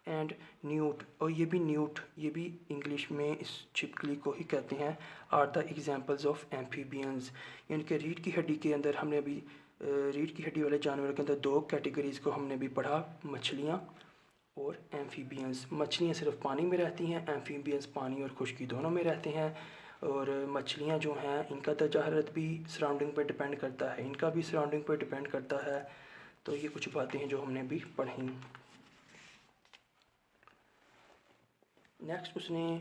एंड न्यूट, और ये भी न्यूट, ये भी इंग्लिश में इस छिपकली को ही कहते हैं, are the examples of amphibians. यानी कि रीढ़ की हड्डी के अंदर हमने अभी रीढ़ की हड्डी वाले जानवरों के अंदर दो कैटेगरीज़ को हमने भी पढ़ा, मछलियाँ और एम्फीबियंस। मछलियाँ सिर्फ पानी में रहती हैं, एम्फीबियंस पानी और खुश्की दोनों में रहते हैं। और मछलियाँ जो हैं इनका दर्जा हरारत भी सराउंडिंग पर डिपेंड करता है, इनका भी सराउंडिंग पर डिपेंड करता है। तो ये कुछ बातें हैं जो हमने भी पढ़ी। नेक्स्ट उसने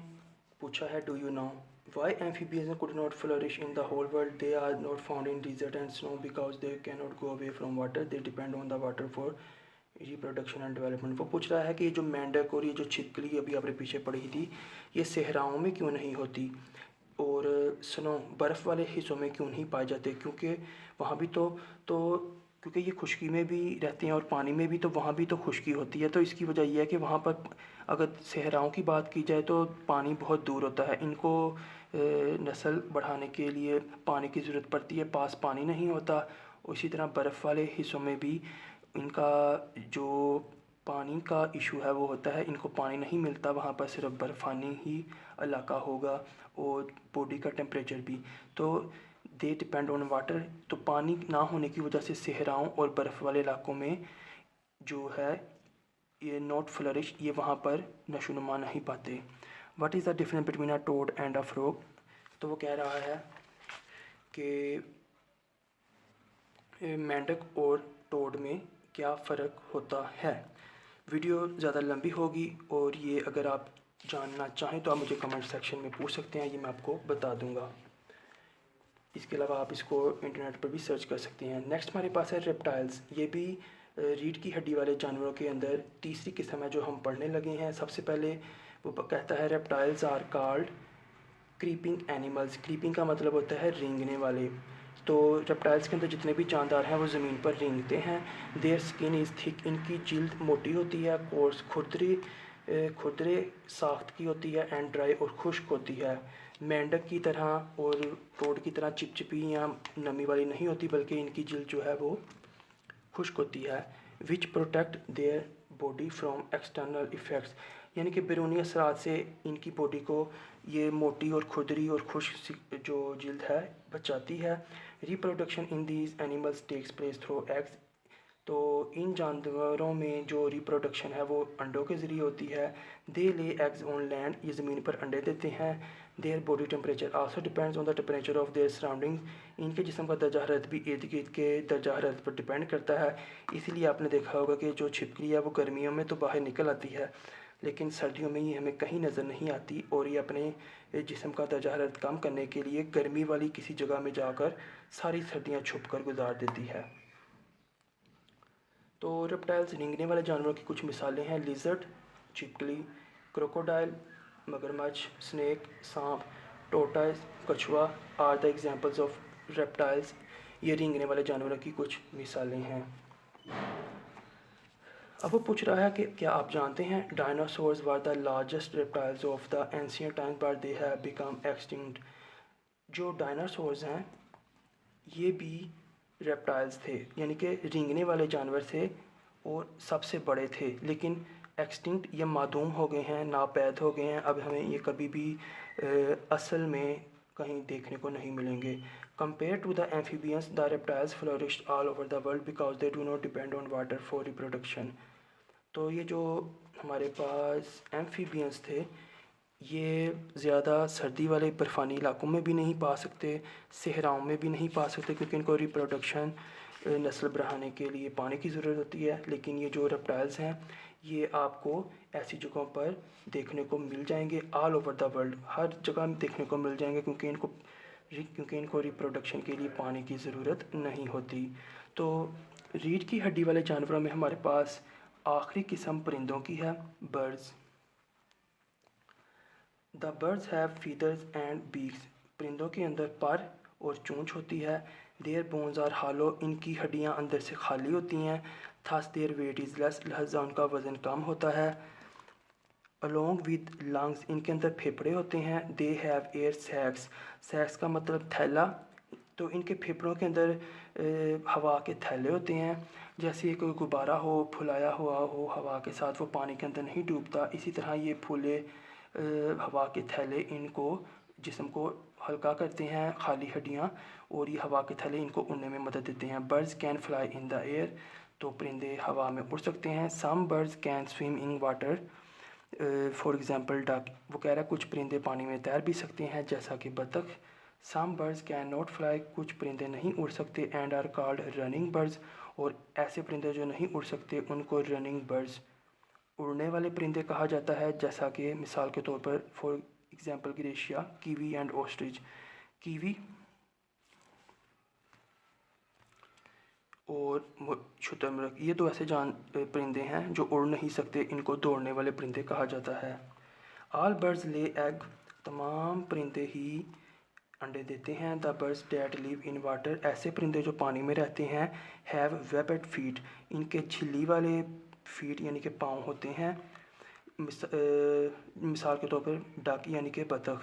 पूछा है, do you know why amphibians could not flourish in the whole world? They are not found in desert and snow because they can not go away from water, they depend on the water for reproduction and development. वो पूछ रहा है कि ये जो मेंढक और ये जो छिपकली अभी आपने पीछे पढ़ी थी, ये सहराओं में क्यों नहीं होती और स्नो, बर्फ़ वाले हिस्सों में क्यों नहीं पाए जाते? क्योंकि वहाँ भी तो क्योंकि ये खुश्की में भी रहते हैं और पानी में भी, तो वहाँ भी तो खुश्की होती है। तो इसकी वजह यह है कि वहाँ पर अगर सहराओं की बात की जाए तो पानी बहुत दूर होता है, इनको नस्ल बढ़ाने के लिए पानी की ज़रूरत पड़ती है, पास पानी नहीं होता। उसी तरह बर्फ़ वाले हिस्सों में भी इनका जो पानी का इशू है वो होता है, इनको पानी नहीं मिलता, वहाँ पर सिर्फ बर्फ़ानी ही इलाका होगा और बॉडी का टेम्परेचर भी। तो दे डिपेंड ऑन वाटर, तो पानी ना होने की वजह से सहराओं और बर्फ़ वाले इलाकों में जो है ये नॉट फ्लरिश, ये वहाँ पर नशोनुमा नहीं पाते। What is the difference between a toad and a frog? तो वो कह रहा है कि मेंढक और टोड में क्या फ़र्क होता है। वीडियो ज़्यादा लंबी होगी और ये अगर आप जानना चाहें तो आप मुझे कमेंट सेक्शन में पूछ सकते हैं, ये मैं आपको बता दूंगा। इसके अलावा आप इसको इंटरनेट पर भी सर्च कर सकते हैं। नेक्स्ट हमारे पास है रेप्टाइल्स, ये भी रीढ़ की हड्डी वाले जानवरों के अंदर तीसरी किस्म है जो हम पढ़ने लगे हैं। सबसे पहले वो कहता है reptiles are called creeping animals. Creeping का मतलब होता है रेंगने वाले। तो रेप्टाइल्स के अंदर जितने भी जानदार हैं वो ज़मीन पर रेंगते हैं। देयर स्किन इज़ थिक, इनकी जिल्द मोटी होती है, कोर्स खुरदरे साख्त की होती है, एंड ड्राई और खुश्क होती है। मेंढक की तरह और टोड की तरह चिपचिपी या नमी वाली नहीं होती, बल्कि इनकी जिल्द जो है वो खुश्क होती है। विच protect their body from external effects, यानी कि बैरूनी असरात से इनकी बॉडी को ये मोटी और खुरदरी और खुश्क जो जिल्द है बचाती है। Reproduction in these animals takes place through eggs, तो इन जानवरों में जो रिप्रोडक्शन है वो अंडों के ज़रिए होती है। दे ले एग्स ऑन लैंड, ये ज़मीन पर अंडे देते हैं। Their body temperature also depends on the temperature of their surroundings, इनके जिस्म का दर्जा हरारत भी इर्द गिर्द के दर्जा हरारत पर डिपेंड करता है। इसीलिए आपने देखा होगा कि जो छिपकली है वो गर्मियों में तो बाहर निकल आती है, लेकिन सर्दियों में ये हमें कहीं नज़र नहीं आती और ये अपने जिस्म का दर्जा हरारत कम करने के लिए गर्मी वाली किसी जगह में जाकर सारी सर्दियाँ छुप कर गुजार देती है। तो रेप्टाइल्स रेंगने वाले जानवरों की कुछ मिसालें हैं। लिजर्ड, छिपकली, क्रोकोडाइल, मगरमच्छ, स्नेक, सांप, टोर्टॉइस, कछुआ are the examples of reptiles. ये रेंगने वाले जानवरों की कुछ मिसालें हैं। अब वो पूछ रहा है कि क्या आप जानते हैं dinosaurs were the largest reptiles of the ancient times but they have become extinct. जो डायनासोर्स हैं ये भी रेप्टाइल्स थे, यानी कि रेंगने वाले जानवर थे और सबसे बड़े थे, लेकिन एक्सटिंक्ट ये मादूम हो गए हैं, नापैद हो गए हैं। अब हमें ये कभी भी असल में कहीं देखने को नहीं मिलेंगे। Compare to the amphibians the reptiles flourished all over the world because they do not depend on water for reproduction. तो ये जो हमारे पास एम्फीबियंस थे ये ज़्यादा सर्दी वाले बर्फ़ानी इलाकों में भी नहीं पा सकते, सहराओं में भी नहीं पा सकते, क्योंकि इनको रिप्रोडक्शन नस्ल बढ़ाने के लिए पानी की ज़रूरत होती है। लेकिन ये जो रेप्टाइल्स हैं ये आपको ऐसी जगहों पर देखने को मिल जाएंगे, ऑल ओवर द वर्ल्ड, हर जगह देखने को मिल जाएंगे, क्योंकि इनको रिप्रोडक्शन के लिए पानी की ज़रूरत नहीं होती। तो रीढ़ की हड्डी वाले जानवरों में हमारे पास आखिरी किस्म परिंदों की है, birds. The birds have feathers and beaks, परिंदों के अंदर पर और चोंच होती है। देयर बोन्स आर हालो, इनकी हड्डियाँ अंदर से खाली होती हैं। Thus their weight is less, लिहाजा उनका वज़न कम होता है। अलोंग विद लंग्स, इनके अंदर फेफड़े होते हैं। दे हैव एयर सैक्स, सैक्स का मतलब थैला, तो इनके फेफड़ों के अंदर हवा के थैले होते हैं। जैसे कोई गुब्बारा हो, फुलाया हुआ हो हवा के साथ, वो पानी के अंदर नहीं डूबता, इसी तरह ये फूले हवा के थैले इनको जिस्म को हल्का करते हैं, खाली हड्डियाँ, और ये हवा के थैले इनको उड़ने में मदद देते हैं। Birds can fly in the air, तो परिंदे हवा में उड़ सकते हैं। Some birds can swim in water, for example duck, वो कह रहा है कुछ परिंदे पानी में तैर भी सकते हैं जैसा कि बतख। Some birds can not fly, कुछ परिंदे नहीं उड़ सकते। And are called running birds, और ऐसे परिंदे जो नहीं उड़ सकते उनको रनिंग बर्ड्स, उड़ने वाले परिंदे कहा जाता है, जैसा कि मिसाल के तौर पर for example gratia, kiwi and ostrich. Kiwi और शुतुरमुर्ग, ये तो ऐसे परिंदे हैं जो उड़ नहीं सकते, इनको दौड़ने वाले परिंदे कहा जाता है। ऑल बर्ड्स ले एग, तमाम परिंदे ही अंडे देते हैं। The birds that live in water, ऐसे परिंदे जो पानी में रहते हैं। हैव वेबड फीट, इनके झिल्ली वाले फीट यानी कि पाँव होते हैं। मिसाल के तौर पर डक यानी कि बतख।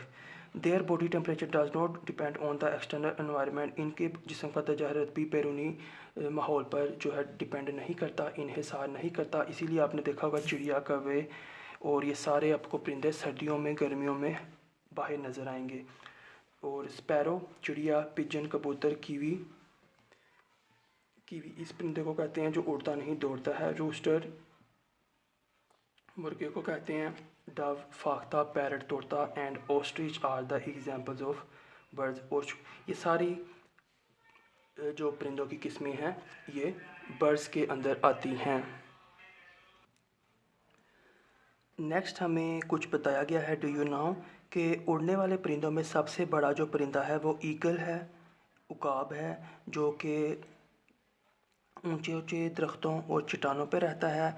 Their body temperature does not depend on the external environment, इनके जिस्म का दर्जा हरारत भी बैरूनी माहौल पर जो है डिपेंड नहीं करता, इन्हिसार नहीं करता। इसीलिए आपने देखा होगा चिड़िया, कौवे और ये सारे आपको परिंदे सर्दियों में गर्मियों में बाहर नज़र आएंगे। और स्पैरो चिड़िया, पिजन कबूतर, कीवी इस परिंदे को कहते हैं जो उड़ता नहीं दौड़ता है। रूस्टर मुर्गे को कहते हैं। डव फाख्ता, पैरट तोता and ostrich are the examples of birds. और ये सारी जो परिंदों की किस्में हैं ये बर्ड्स के अंदर आती हैं। नेक्स्ट हमें कुछ बताया गया है, डू यू नो, कि उड़ने वाले परिंदों में सबसे बड़ा जो परिंदा है वो ईगल है, उकाब है, जो कि ऊंचे ऊंचे दरख्तों और चट्टानों पर रहता है।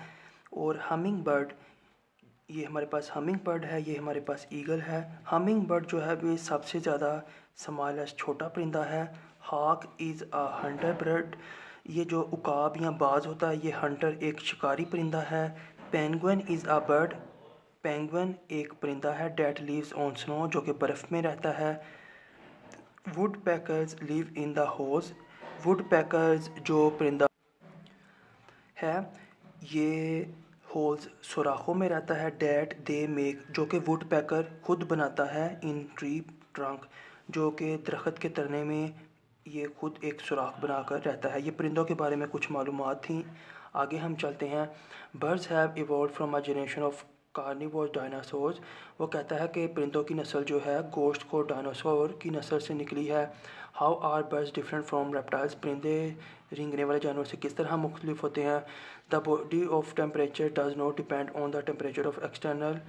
और हमिंग बर्ड, ये हमारे पास हमिंग बर्ड है, ये हमारे पास ईगल है। हमिंग बर्ड जो है वो सबसे ज़्यादा स्मॉलेस्ट छोटा परिंदा है। Hawk is a hunter bird, ये जो उकाब या बाज होता है ये हंटर एक शिकारी परिंदा है। Penguin is a bird, penguin एक परिंदा है। डैट लिव्स ऑन स्नो, जो कि बर्फ़ में रहता है। Woodpeckers live in the holes, woodpeckers जो परिंदा है ये होल्स सुराखों में रहता है। डैट दे मेक, जो कि वुड पैकर खुद बनाता है। इन ट्री ट्रंक, जो कि दरख्त के तने में ये खुद एक सुराख बनाकर रहता है। ये परिंदों के बारे में कुछ मालूमात थी। आगे हम चलते हैं। Birds have evolve from a generation of carnivore dinosaurs. वो कहता है कि परिंदों की नस्ल जो है गोश्त को डायनासोर की नस्ल से निकली है। How are birds different from reptiles. परिंदे रेंगने वाले जानवर से किस तरह मुख्तलिफ होते हैं। The body of temperature does not depend on the temperature of external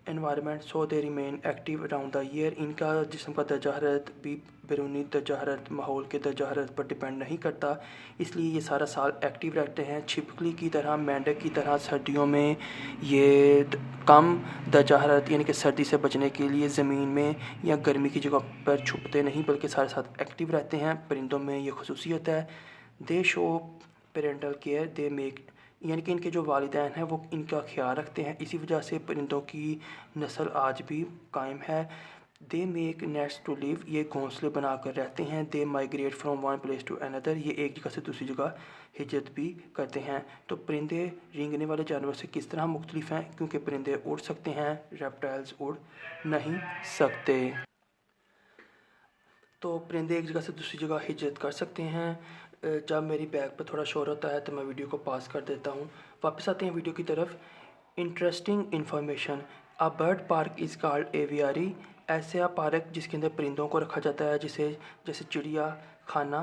environment so they remain active around the year. इनका जिस्म का दर्जा हरारत भी बैरूनी दर्जा हरारत माहौल के दर्जा हरारत पर डिपेंड नहीं करता, इसलिए ये सारा साल एक्टिव रहते हैं। छिपकली की तरह, मेंढक की तरह सर्दियों में ये कम दर्जा हरारत यानी कि सर्दी से बचने के लिए ज़मीन में या गर्मी की जगह पर छुपते नहीं बल्कि सारे साथ एक्टिव रहते हैं। परिंदों में ये खसूसियत है। दे show parental care they make, यानी कि इनके जो वालिदैन हैं वो इनका ख्याल रखते हैं। इसी वजह से परिंदों की नस्ल आज भी कायम है। They make nest to live, ये घोंसले बनाकर रहते हैं। They migrate from one place to another, ये एक जगह से दूसरी जगह हिजरत भी करते हैं। तो परिंदे रेंगने वाले जानवर से किस तरह मुख्तलिफ हैं, क्योंकि परिंदे उड़ सकते हैं, रेप्टाइल्स उड़ नहीं सकते। तो परिंदे एक जगह से दूसरी जगह हिजरत कर सकते हैं। जब मेरी बैग पर थोड़ा शोर होता है तो मैं वीडियो को पास कर देता हूँ। वापस आते हैं वीडियो की तरफ। Interesting information. A bird park is called aviary. ऐसा पार्क जिसके अंदर परिंदों को रखा जाता है, जिसे जैसे चिड़ियाखाना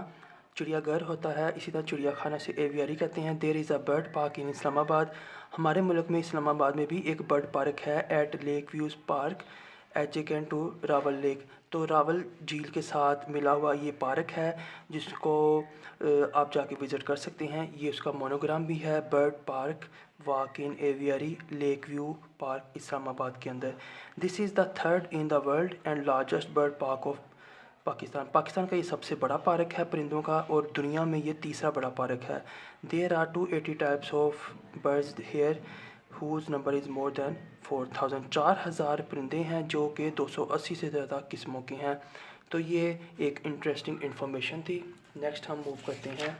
चिड़ियाघर होता है, इसी तरह चिड़ियाखाना से एवियरी कहते हैं। There is a bird park in Islamabad. हमारे मुल्क में इस्लामाबाद में भी एक बर्ड पार्क है, at lake views park adjacent to Rawal lake. तो रावल झील के साथ मिला हुआ ये पार्क है, जिसको आप जाके विज़िट कर सकते हैं। ये उसका मोनोग्राम भी है, bird park walk in aviary lake view park Islamabad के अंदर। This is the third in the world and largest bird park of Pakistan का ये सबसे बड़ा पार्क है परिंदों का, और दुनिया में ये तीसरा बड़ा पार्क है। There are 280 types of birds here whose number is more than 4000। 4000 परिंदे हैं जो कि 280 से ज़्यादा किस्मों के हैं। तो ये एक इंटरेस्टिंग इन्फॉर्मेशन थी। नेक्स्ट हम मूव करते हैं।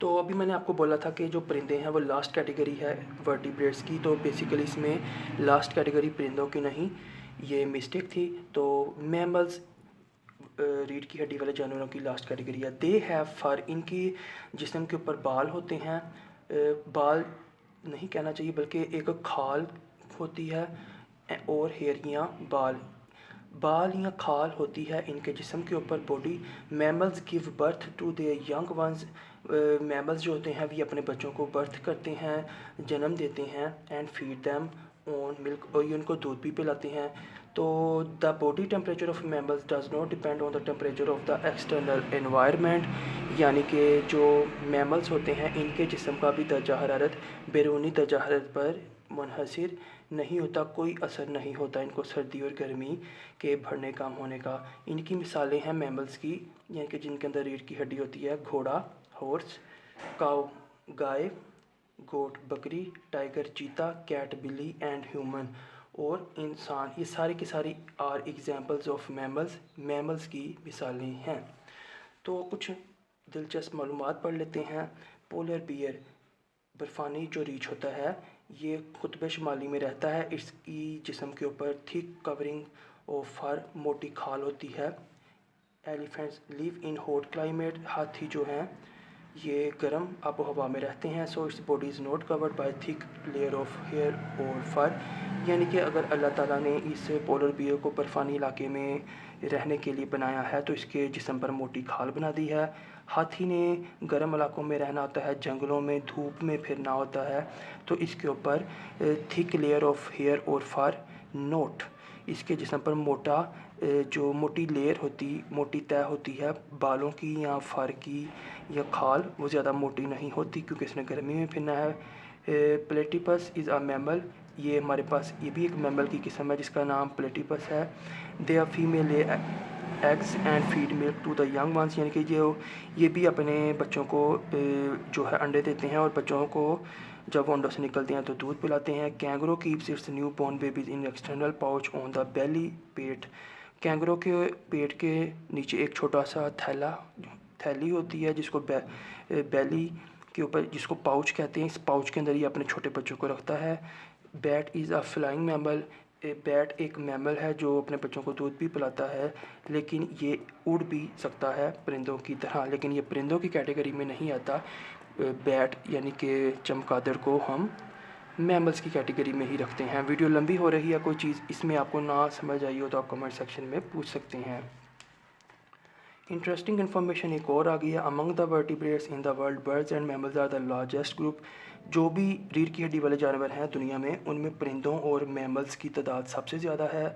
तो अभी मैंने आपको बोला था कि जो परिंदे हैं वो लास्ट कैटेगरी है वर्टिब्रेट्स की। तो बेसिकली इसमें लास्ट कैटेगरी परिंदों की नहीं, ये मिस्टेक थी। तो मैमल्स रीढ़ की हड्डी वाले जानवरों की लास्ट कैटेगरी है। दे हैव फर, इनकी जिस्म के ऊपर बाल होते हैं। बाल नहीं कहना चाहिए बल्कि एक खाल होती है, और हेयर या बाल या खाल होती है इनके जिस्म के ऊपर। Body mammals give birth to their young ones. Mammals जो होते हैं वे अपने बच्चों को बर्थ करते हैं, जन्म देते हैं। And feed them on milk, और ये उनको दूध भी पिलाते हैं। तो the body temperature of mammals does not depend on the temperature of the external environment, यानी कि जो मैमल्स होते हैं इनके जिस्म का भी दर्जा हरारत बैरूनी दर्जा हरारत पर मुनहसर नहीं होता, कोई असर नहीं होता इनको सर्दी और गर्मी के बढ़ने कम होने का। इनकी मिसालें हैं मैमल्स की, यानी कि जिनके अंदर रीढ़ की हड्डी होती है। घोड़ा हॉर्स, काऊ गाय, गोट बकरी, टाइगर चीता, कैट बिल्ली एंड ह्यूमन और इंसान। ये सारी की सारी आर एग्जाम्पल्स ऑफ मैमल्स की मिसालें हैं। तो कुछ दिलचस्प मालूमात पढ़ लेते हैं। पोलर बियर, बर्फ़ानी जो रीछ होता है, ये कुतुब शुमाली में रहता है। इसकी जिस्म के ऊपर थिक कवरिंग ऑफ फर, मोटी खाल होती है। Elephants live in hot climate, हाथी जो हैं ये गर्म आबो हवा में रहते हैं। So its body is not covered by thick layer of hair और फर, यानी कि अगर अल्लाह ताला ने इस पोलर बियर को बर्फ़ानी इलाके में रहने के लिए बनाया है तो इसके जिस्म पर मोटी खाल बना दी है। हाथी ने गर्म इलाकों में रहना होता है, जंगलों में धूप में फिरना होता है, तो इसके ऊपर थिक लेयर ऑफ हेयर और फर नोट, इसके जिस्म पर जो मोटी लेयर मोटी तय होती है बालों की या फर की या खाल, वो ज़्यादा मोटी नहीं होती क्योंकि इसने गर्मी में फिरना है। प्लेटिपस इज़ अ मैमल, ये हमारे पास ये भी एक मैमल की किस्म है जिसका नाम प्लेटिपस है। They are female eggs and feed milk to the young ones, यानी कि जो ये भी अपने बच्चों को जो है अंडे देते हैं और बच्चों को जब वो अंडों से निकलते हैं तो दूध पिलाते हैं। Kangaroo keeps it's new born babies in external pouch on the belly, pet. Kangaroo के पेट के नीचे एक छोटा सा थैली होती है जिसको बेली के ऊपर, जिसको पाउच कहते हैं। इस पाउच के अंदर ये अपने छोटे बच्चों को रखता है। Bat is a flying mammal, bat एक मैमल है जो अपने बच्चों को दूध भी पिलाता है, लेकिन ये उड़ भी सकता है परिंदों की तरह, लेकिन ये परिंदों की कैटेगरी में नहीं आता। बैट यानी कि चमगादड़ को हम मैमल्स की कैटेगरी में ही रखते हैं। वीडियो लंबी हो रही है, कोई चीज़ इसमें आपको ना समझ आई हो तो आप कमेंट सेक्शन में पूछ सकते हैं। इंटरेस्टिंग इन्फॉर्मेशन एक और आ गई है। Among the vertebrates in the world, birds and mammals are the largest group. जो भी रीढ़ की हड्डी वाले जानवर हैं दुनिया में, उनमें परिंदों और मैमल्स की तादाद सबसे ज़्यादा है।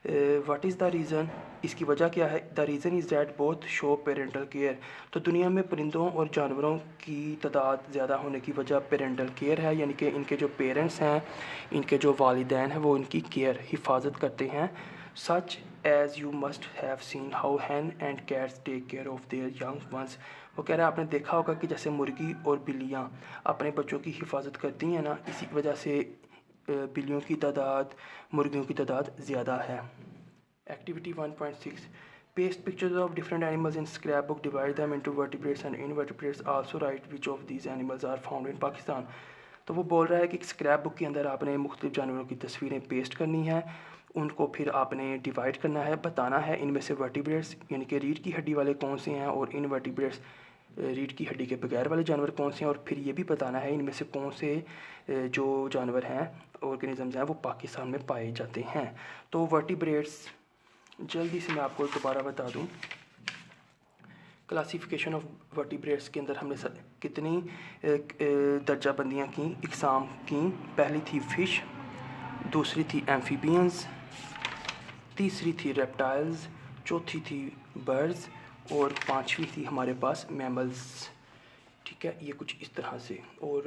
What is the reason? इसकी वजह क्या है? The reason is that both show parental care. तो दुनिया में परिंदों और जानवरों की तादाद ज़्यादा होने की वजह पेरेंटल केयर है, यानी कि इनके जो पेरेंट्स हैं, इनके जो वालिदैन हैं, वो इनकी केयर हिफाजत करते हैं। Such as you must have seen how hen and cats take care of their young ones. वो कह रहा है आपने देखा होगा कि जैसे मुर्गी और बिल्लियाँ अपने बच्चों की हिफाजत करती हैं ना, इसी वजह से बिल्लियों की तादाद, मुर्गियों की तादाद ज़्यादा है। Activity 1.6 paste pictures of different animals in scrap book, divide them into vertebrates and invertebrates, also write which of these animals are found in Pakistan. तो वो बोल रहा है कि स्क्रैप बुक के अंदर आपने मुख्तलिफ जानवरों की तस्वीरें पेस्ट करनी है, उनको फिर आपने डिवाइड करना है, बताना है इनमें से वर्टिब्रेट्स यानी कि रीढ़ की हड्डी वाले कौन से हैं और इनवर्टिब्रेट्स रीढ़ की हड्डी के बगैर वाले जानवर कौन से हैं, और फिर ये भी बताना है इनमें से कौन से जो जानवर हैं, ऑर्गेनिजम्स हैं, वो पाकिस्तान में पाए जाते हैं। तो वर्टिब्रेट्स जल्दी से मैं आपको दोबारा बता दूं। क्लासिफिकेशन ऑफ वर्टिब्रेट्स के अंदर हमने कितनी दर्जा बंदियाँ की, इकसाम की। पहली थी फ़िश, दूसरी थी एम्फीबियंस, तीसरी थी रेप्टाइल्स, चौथी थी बर्ड्स और पांचवी थी हमारे पास मैमल्स। ठीक है, ये कुछ इस तरह से। और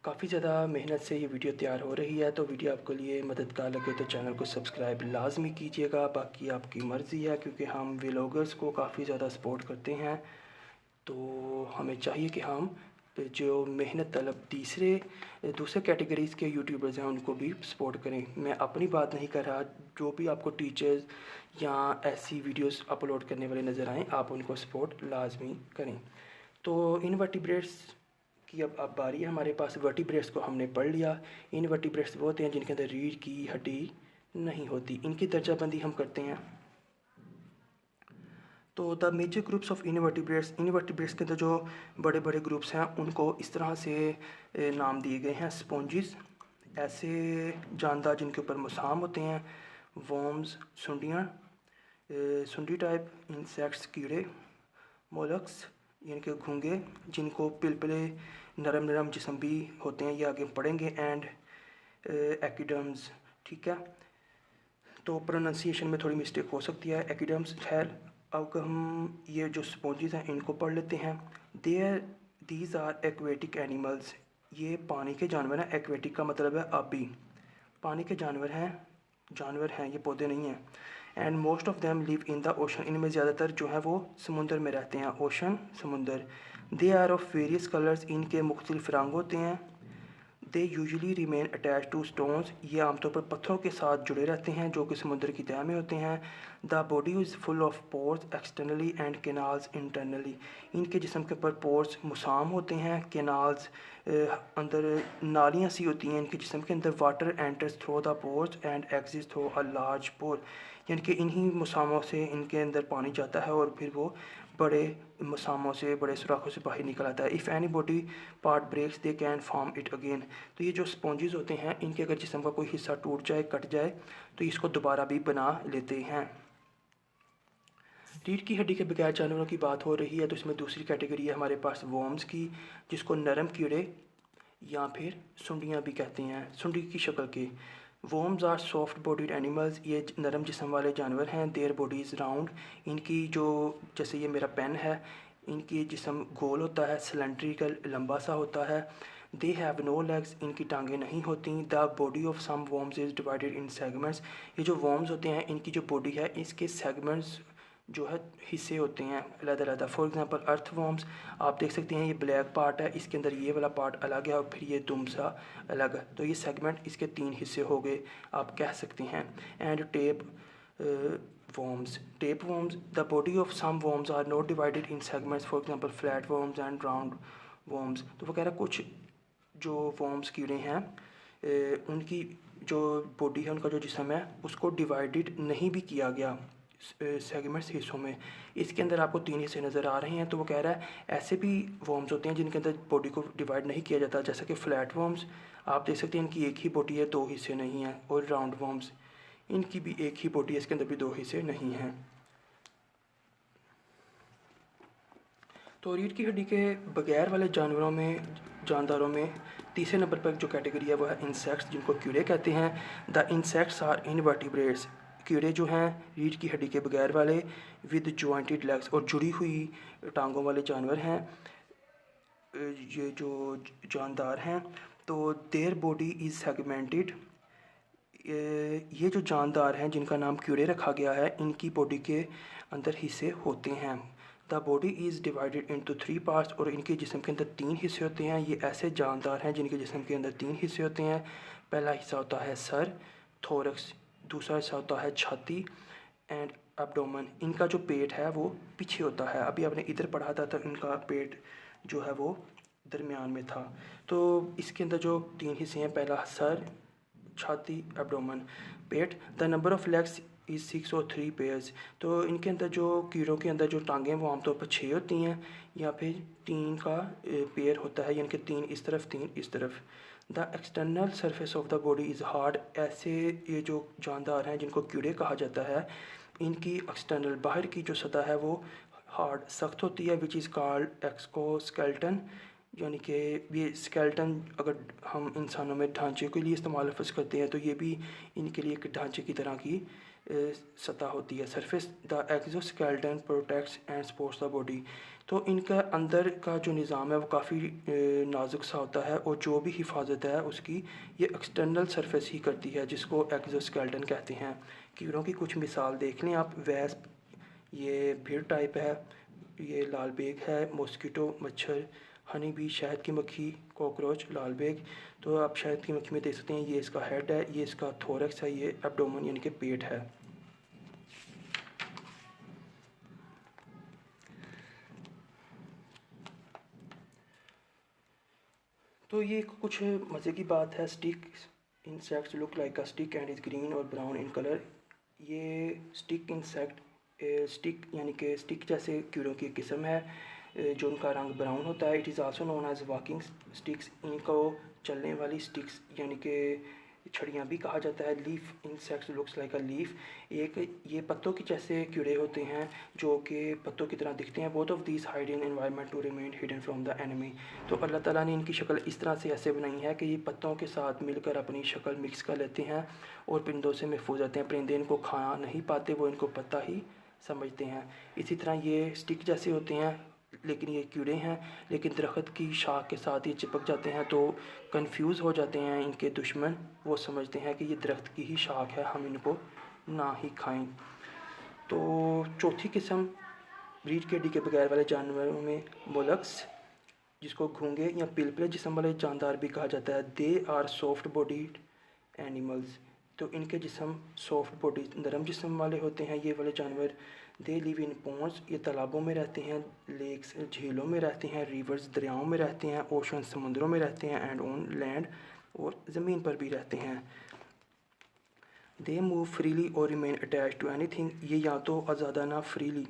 काफ़ी ज़्यादा मेहनत से ये वीडियो तैयार हो रही है, तो वीडियो आपके लिए मददगार लगे तो चैनल को सब्सक्राइब लाजमी कीजिएगा। बाकी आपकी मर्ज़ी है, क्योंकि हम व्लॉगर्स को काफ़ी ज़्यादा सपोर्ट करते हैं, तो हमें चाहिए कि हम जो मेहनत तलब दूसरे कैटेगरीज़ के यूट्यूबर्स हैं उनको भी सपोर्ट करें। मैं अपनी बात नहीं कर रहा, जो भी आपको टीचर्स या ऐसी वीडियोस अपलोड करने वाले नज़र आएँ, आप उनको सपोर्ट लाजमी करें। तो इनवर्टिब्रेट्स की अब बारी है। हमारे पास वर्टिब्रेट्स को हमने पढ़ लिया। इनवर्टिब्रेट्स वो होते हैं जिनके अंदर रीढ़ की हड्डी नहीं होती। इनकी दर्जाबंदी हम करते हैं। तो the major groups of invertebrates के अंदर जो बड़े बड़े ग्रुप्स हैं उनको इस तरह से नाम दिए गए हैं। स्पॉन्जिस, ऐसे जानदार जिनके ऊपर मुसाम होते हैं। वॉर्म्स, सुंडियाँ, सुंडी टाइप इंसेक्ट्स, कीड़े। मोलक्स यानी कि घोंगे, जिनको पिलपिले नरम नरम जिस्म भी होते हैं, ये आगे पढ़ेंगे। एंड एकिडम्स। ठीक है, तो प्रोनाउंसिएशन में थोड़ी मिस्टेक हो सकती है। एकिडम्स। खैर, अब हम ये जो स्पॉन्जिस हैं इनको पढ़ लेते हैं। These are aquatic animals. ये पानी के जानवर हैं। एक्वेटिक का मतलब है आबी, पानी के जानवर हैं, ये पौधे नहीं हैं। And most of them live in the ocean. इनमें ज़्यादातर जो है वो समुंदर में रहते हैं। ओशन, समुंदर। They are of various colours. इनके मुख्तलिफ रंग होते हैं। They usually remain attach to stones. ये आमतौर पर पत्थरों के साथ जुड़े रहते हैं जो कि समुद्र की तह में होते हैं। The body is full of pores externally and canals internally. इनके जिस्म के ऊपर पोर्स मुसाम होते हैं। कैनाल्स अंदर नालियाँ सी होती हैं इनके जिस्म के अंदर। Water enters through the pores and exits through a large pore. यानी कि इन्हीं मुसामों से इनके अंदर पानी जाता है और फिर वो बड़े मुसामों से, बड़े सुराखों से बाहर निकल आता है। If any body part breaks they can form it again. तो ये जो स्पॉन्जेस होते हैं, इनके अगर जिस्म का कोई हिस्सा टूट जाए, कट जाए, तो इसको दोबारा भी बना लेते हैं। रीढ़ की हड्डी के बगैर जानवरों की बात हो रही है, तो इसमें दूसरी कैटेगरी है हमारे पास वॉर्म्स की, जिसको नरम कीड़े या फिर सुंडियाँ भी कहते हैं, सुंडी की शक्ल के। Worms are soft bodied animals. ये नरम जिस्म वाले जानवर हैं। Their bodies round. इनकी जो, जैसे ये मेरा पेन है, इनकी जिस्म गोल होता है, सिलेंड्रिकल, लंबा सा होता है। They have no legs. इनकी टांगें नहीं होती। The body of some worms is divided in segments. ये जो वॉर्म्स होते हैं, इनकी जो बॉडी है, इसके सेगमेंट्स जो है हिस्से होते हैं अलग अलग। फॉर एग्जांपल अर्थ वॉर्म्स, आप देख सकते हैं ये ब्लैक पार्ट है, इसके अंदर ये वाला पार्ट अलग है और फिर ये दुम सा अलग है, तो ये सेगमेंट इसके 3 हिस्से हो गए, आप कह सकते हैं। And tape worms, the body of some worms are not divided in segments, for example flat worms and round worms. तो वो कह रहा कुछ जो वॉर्म्स कीड़े हैं उनकी जो बॉडी है, उनका जो जिस्म है, उसको डिवाइडेड नहीं भी किया गया सेगमेंट्स हिस्सों में। इसके अंदर आपको 3 हिस्से नज़र आ रहे हैं। तो वो कह रहा है ऐसे भी वर्म्स होते हैं जिनके अंदर बॉडी को डिवाइड नहीं किया जाता, जैसा कि फ्लैट वर्म्स आप देख सकते हैं, इनकी एक ही बॉडी है, 2 हिस्से नहीं हैं। और राउंड वर्म्स, इनकी भी एक ही बॉडी है, इसके अंदर भी 2 हिस्से नहीं हैं। तो रीढ़ की हड्डी के बगैर वाले जानदारों में तीसरे नंबर पर जो कैटेगरी है वो है इंसेक्ट्स, जिनको कीड़े कहते हैं। The insects are invertebrates. कीड़े जो हैं रीढ़ की हड्डी के बगैर वाले, विद जॉइंटेड लेग्स, और जुड़ी हुई टांगों वाले जानवर हैं। ये जो जानदार हैं, तो देयर बॉडी इज़ सेगमेंटेड। ये जो जानदार हैं जिनका नाम कीड़े रखा गया है, इनकी बॉडी के अंदर हिस्से होते हैं। The body is divided into 3 parts, और इनके जिस्म के अंदर 3 हिस्से होते हैं। ये ऐसे जानदार हैं जिनके जिस्म के अंदर 3 हिस्से होते हैं। पहला हिस्सा होता है सर, थोरक्स, दूसरा हिस्सा होता है छाती, एंड एब्डोमेन। इनका जो पेट है वो पीछे होता है। अभी आपने इधर पढ़ा था तो इनका पेट जो है वो दरमियान में था। तो इसके अंदर जो 3 हिस्से हैं, पहला सर, छाती, abdomen, pet. The number of legs is 6 और 3 पेयर्स। तो इनके अंदर जो कीड़ों के अंदर जो टांगें वो आमतौर पर 6 होती हैं, या फिर 3 का पेयर होता है, यानी कि 3 इस तरफ 3 इस तरफ। The external surface of the body is hard. ऐसे ये जो जानदार हैं जिनको कीड़े कहा जाता है, इनकी एक्सटर्नल बाहर की जो सतह है वो हार्ड सख्त होती है, विच इज़ कॉल्ड एक्सोस्केलेटन। यानी कि ये स्केलेटन अगर हम इंसानों में ढांचे के लिए इस्तेमाल लफ्ज़ करते हैं, तो ये भी इनके लिए एक ढांचे की तरह की सतह होती है, surface. The exoskeleton protects and supports the body. तो इनका अंदर का जो निज़ाम है वो काफ़ी नाजुक सा होता है, और जो भी हिफाजत है उसकी ये एक्सटर्नल सरफेस ही करती है, जिसको एक्सोस्केलेटन कहते हैं। कीड़ों की कुछ मिसाल देख लें आप। वेस्प, ये भीड़ टाइप है, ये लाल बेग है, मॉस्किटो मच्छर, हनी बी शहद की मक्खी, कॉकरोच, लाल बेग। तो आप शहद की मक्खी में देख सकते हैं, ये इसका हेड है, ये इसका थोरक्स है, ये एब्डोमेन यानी कि पेट है। तो ये कुछ मज़े की बात है। Stick insects look like a stick and is green और ब्राउन इन कलर। ये स्टिक इंसेक्ट, स्टिक यानी कि स्टिक जैसे कीड़ों की किस्म है जो उनका रंग ब्राउन होता है। It is also known as walking sticks. इनको चलने वाली स्टिक्स यानी कि छड़ियाँ भी कहा जाता है। Leaf insects looks like a leaf. एक ये पत्तों की जैसे कीड़े होते हैं जो कि पत्तों की तरह दिखते हैं। Both of these hide in environment to remain hidden from the enemy. तो अल्लाह ताला ने इनकी शक्ल इस तरह से ऐसे बनाई है कि ये पत्तों के साथ मिलकर अपनी शक्ल मिक्स कर लेते हैं और परिंदों से महफूज रहते हैं। परिंदे इनको खा नहीं पाते, वो इनको पता ही समझते हैं। इसी तरह ये स्टिक जैसे होते हैं, लेकिन ये कीड़े हैं, लेकिन दरख्त की शाख के साथ ये चिपक जाते हैं, तो कंफ्यूज हो जाते हैं इनके दुश्मन। वो समझते हैं कि ये दरख्त की ही शाख है, हम इनको ना ही खाएं। तो चौथी किस्म रीढ़ की हड्डी के बगैर वाले जानवरों में मोलस्क्स, जिसको घोंगे या पिलपिले जिस्म वाले जानदार भी कहा जाता है। They are soft bodied animals. तो इनके जिस्म सॉफ्ट बॉडी, नरम जिस्म वाले होते हैं ये वाले जानवर। दे लिव इन पॉन्ड्स, ये तालाबों में रहते हैं। लेक्स, झीलों में रहते हैं। रिवर्स, दरियाओं में रहते हैं। ओशन, समुद्रों में रहते हैं। एंड ऑन लैंड, और ज़मीन पर भी रहते हैं। दे मूव फ्रीली और रिमेन अटैच टू एनीथिंग। ये या तो आज़ादाना फ्रीली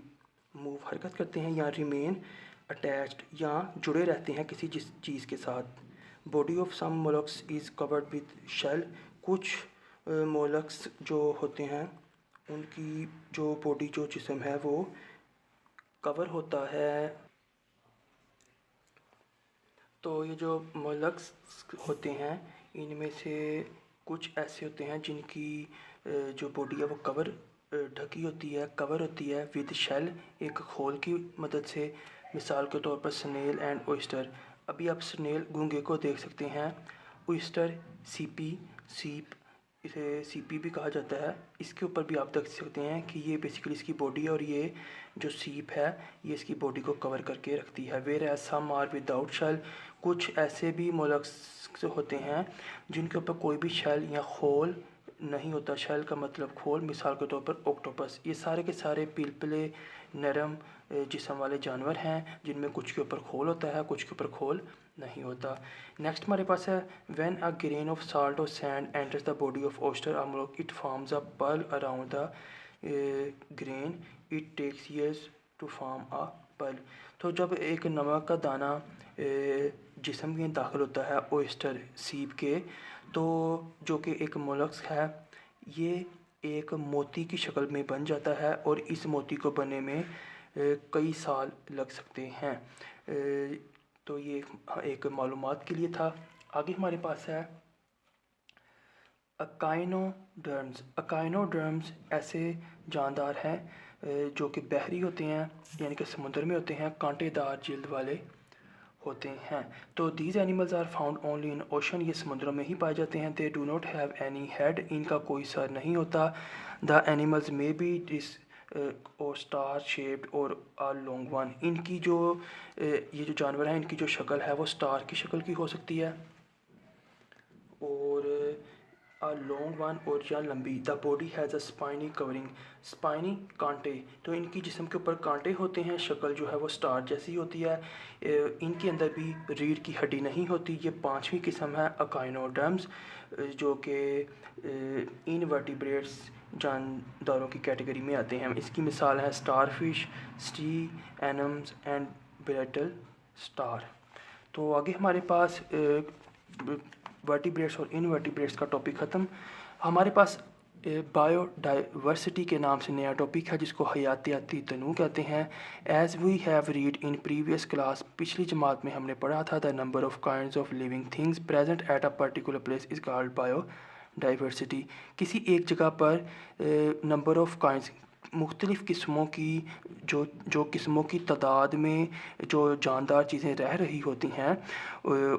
मूव हरकत करते हैं, या रिमेन अटैच्ड या जुड़े रहते हैं किसी जिस चीज़ के साथ। Body of some molluscs is covered with shell. कुछ मोलस्क्स जो होते हैं उनकी जो बॉडी जो जिस्म है वो कवर होता है। तो ये जो मोलस्क्स होते हैं इनमें से कुछ ऐसे होते हैं जिनकी जो बॉडी है वो ढकी होती है, कवर होती है विद शेल, एक खोल की मदद से। मिसाल के तौर पर स्नेल एंड ओयस्टर। अभी आप स्नेल गूंगे को देख सकते हैं। ओयस्टर सीपी, सीप, इसे सीपी भी कहा जाता है। इसके ऊपर भी आप देख सकते हैं कि ये बेसिकली इसकी बॉडी है, और ये जो सीप है ये इसकी बॉडी को कवर करके रखती है। Whereas some are without shell. कुछ ऐसे भी मोलस्क्स होते हैं जिनके ऊपर कोई भी शेल या खोल नहीं होता। शेल का मतलब खोल, मिसाल के तौर पर ऑक्टोपस। ये सारे के सारे पिलपिले नरम जिस्म वाले जानवर हैं जिनमें कुछ के ऊपर खोल होता है, कुछ के ऊपर खोल नहीं होता। नेक्स्ट हमारे पास है when a grain of salt और sand enters the body of oyster और mollusc it forms a pearl around the grain, it takes years to form a pearl. तो जब एक नमक का दाना जिस्म में दाखिल होता है ऑयस्टर सीप के, तो जो कि एक मोलस्क है, ये एक मोती की शक्ल में बन जाता है और इस मोती को बनने में कई साल लग सकते हैं। तो ये एक मालूमात के लिए था। आगे हमारे पास है अकाइनोडर्म्स। अकाइनोडर्म्स ऐसे जानदार हैं जो कि बहरी होते हैं, यानी कि समुद्र में होते हैं, कांटेदार जिल्द वाले होते हैं। तो these animals are found only in ocean, ये समुद्रों में ही पाए जाते हैं। They do not have any head, इनका कोई सर नहीं होता। The animals may be disc or star shaped or a long one, इनकी जो ये जो जानवर हैं इनकी जो शक्ल है वो स्टार की शक्ल की हो सकती है और अ लॉन्ग वन और या लंबी। The body has a spiny covering, spiny कांटे, तो इनकी जिस्म के ऊपर कांटे होते हैं। शक्ल जो है वो स्टार जैसी होती है। इनके अंदर भी रीढ़ की हड्डी नहीं होती। ये पांचवी किस्म है अकाइनोडर्म्स, जो कि इनवर्टिब्रेट्स जानदारों की कैटेगरी में आते हैं। इसकी मिसाल है starfish, C एनम्स and brittle star. तो आगे हमारे पास वर्टिब्रेट्स और इनवर्टिब्रेट्स का टॉपिक ख़त्म। हमारे पास बायोडाइवर्सिटी के नाम से नया टॉपिक है जिसको हयातियाती तनू कहते हैं। As we have read in previous class, पिछली जमात में हमने पढ़ा था, the number of kinds of living things present at a particular place is called biodiversity. किसी एक जगह पर नंबर ऑफ काइंड्स, मुख्तलिफ़ किस्मों की जो किस्मों की तादाद में जो जानदार चीज़ें रह रही होती हैं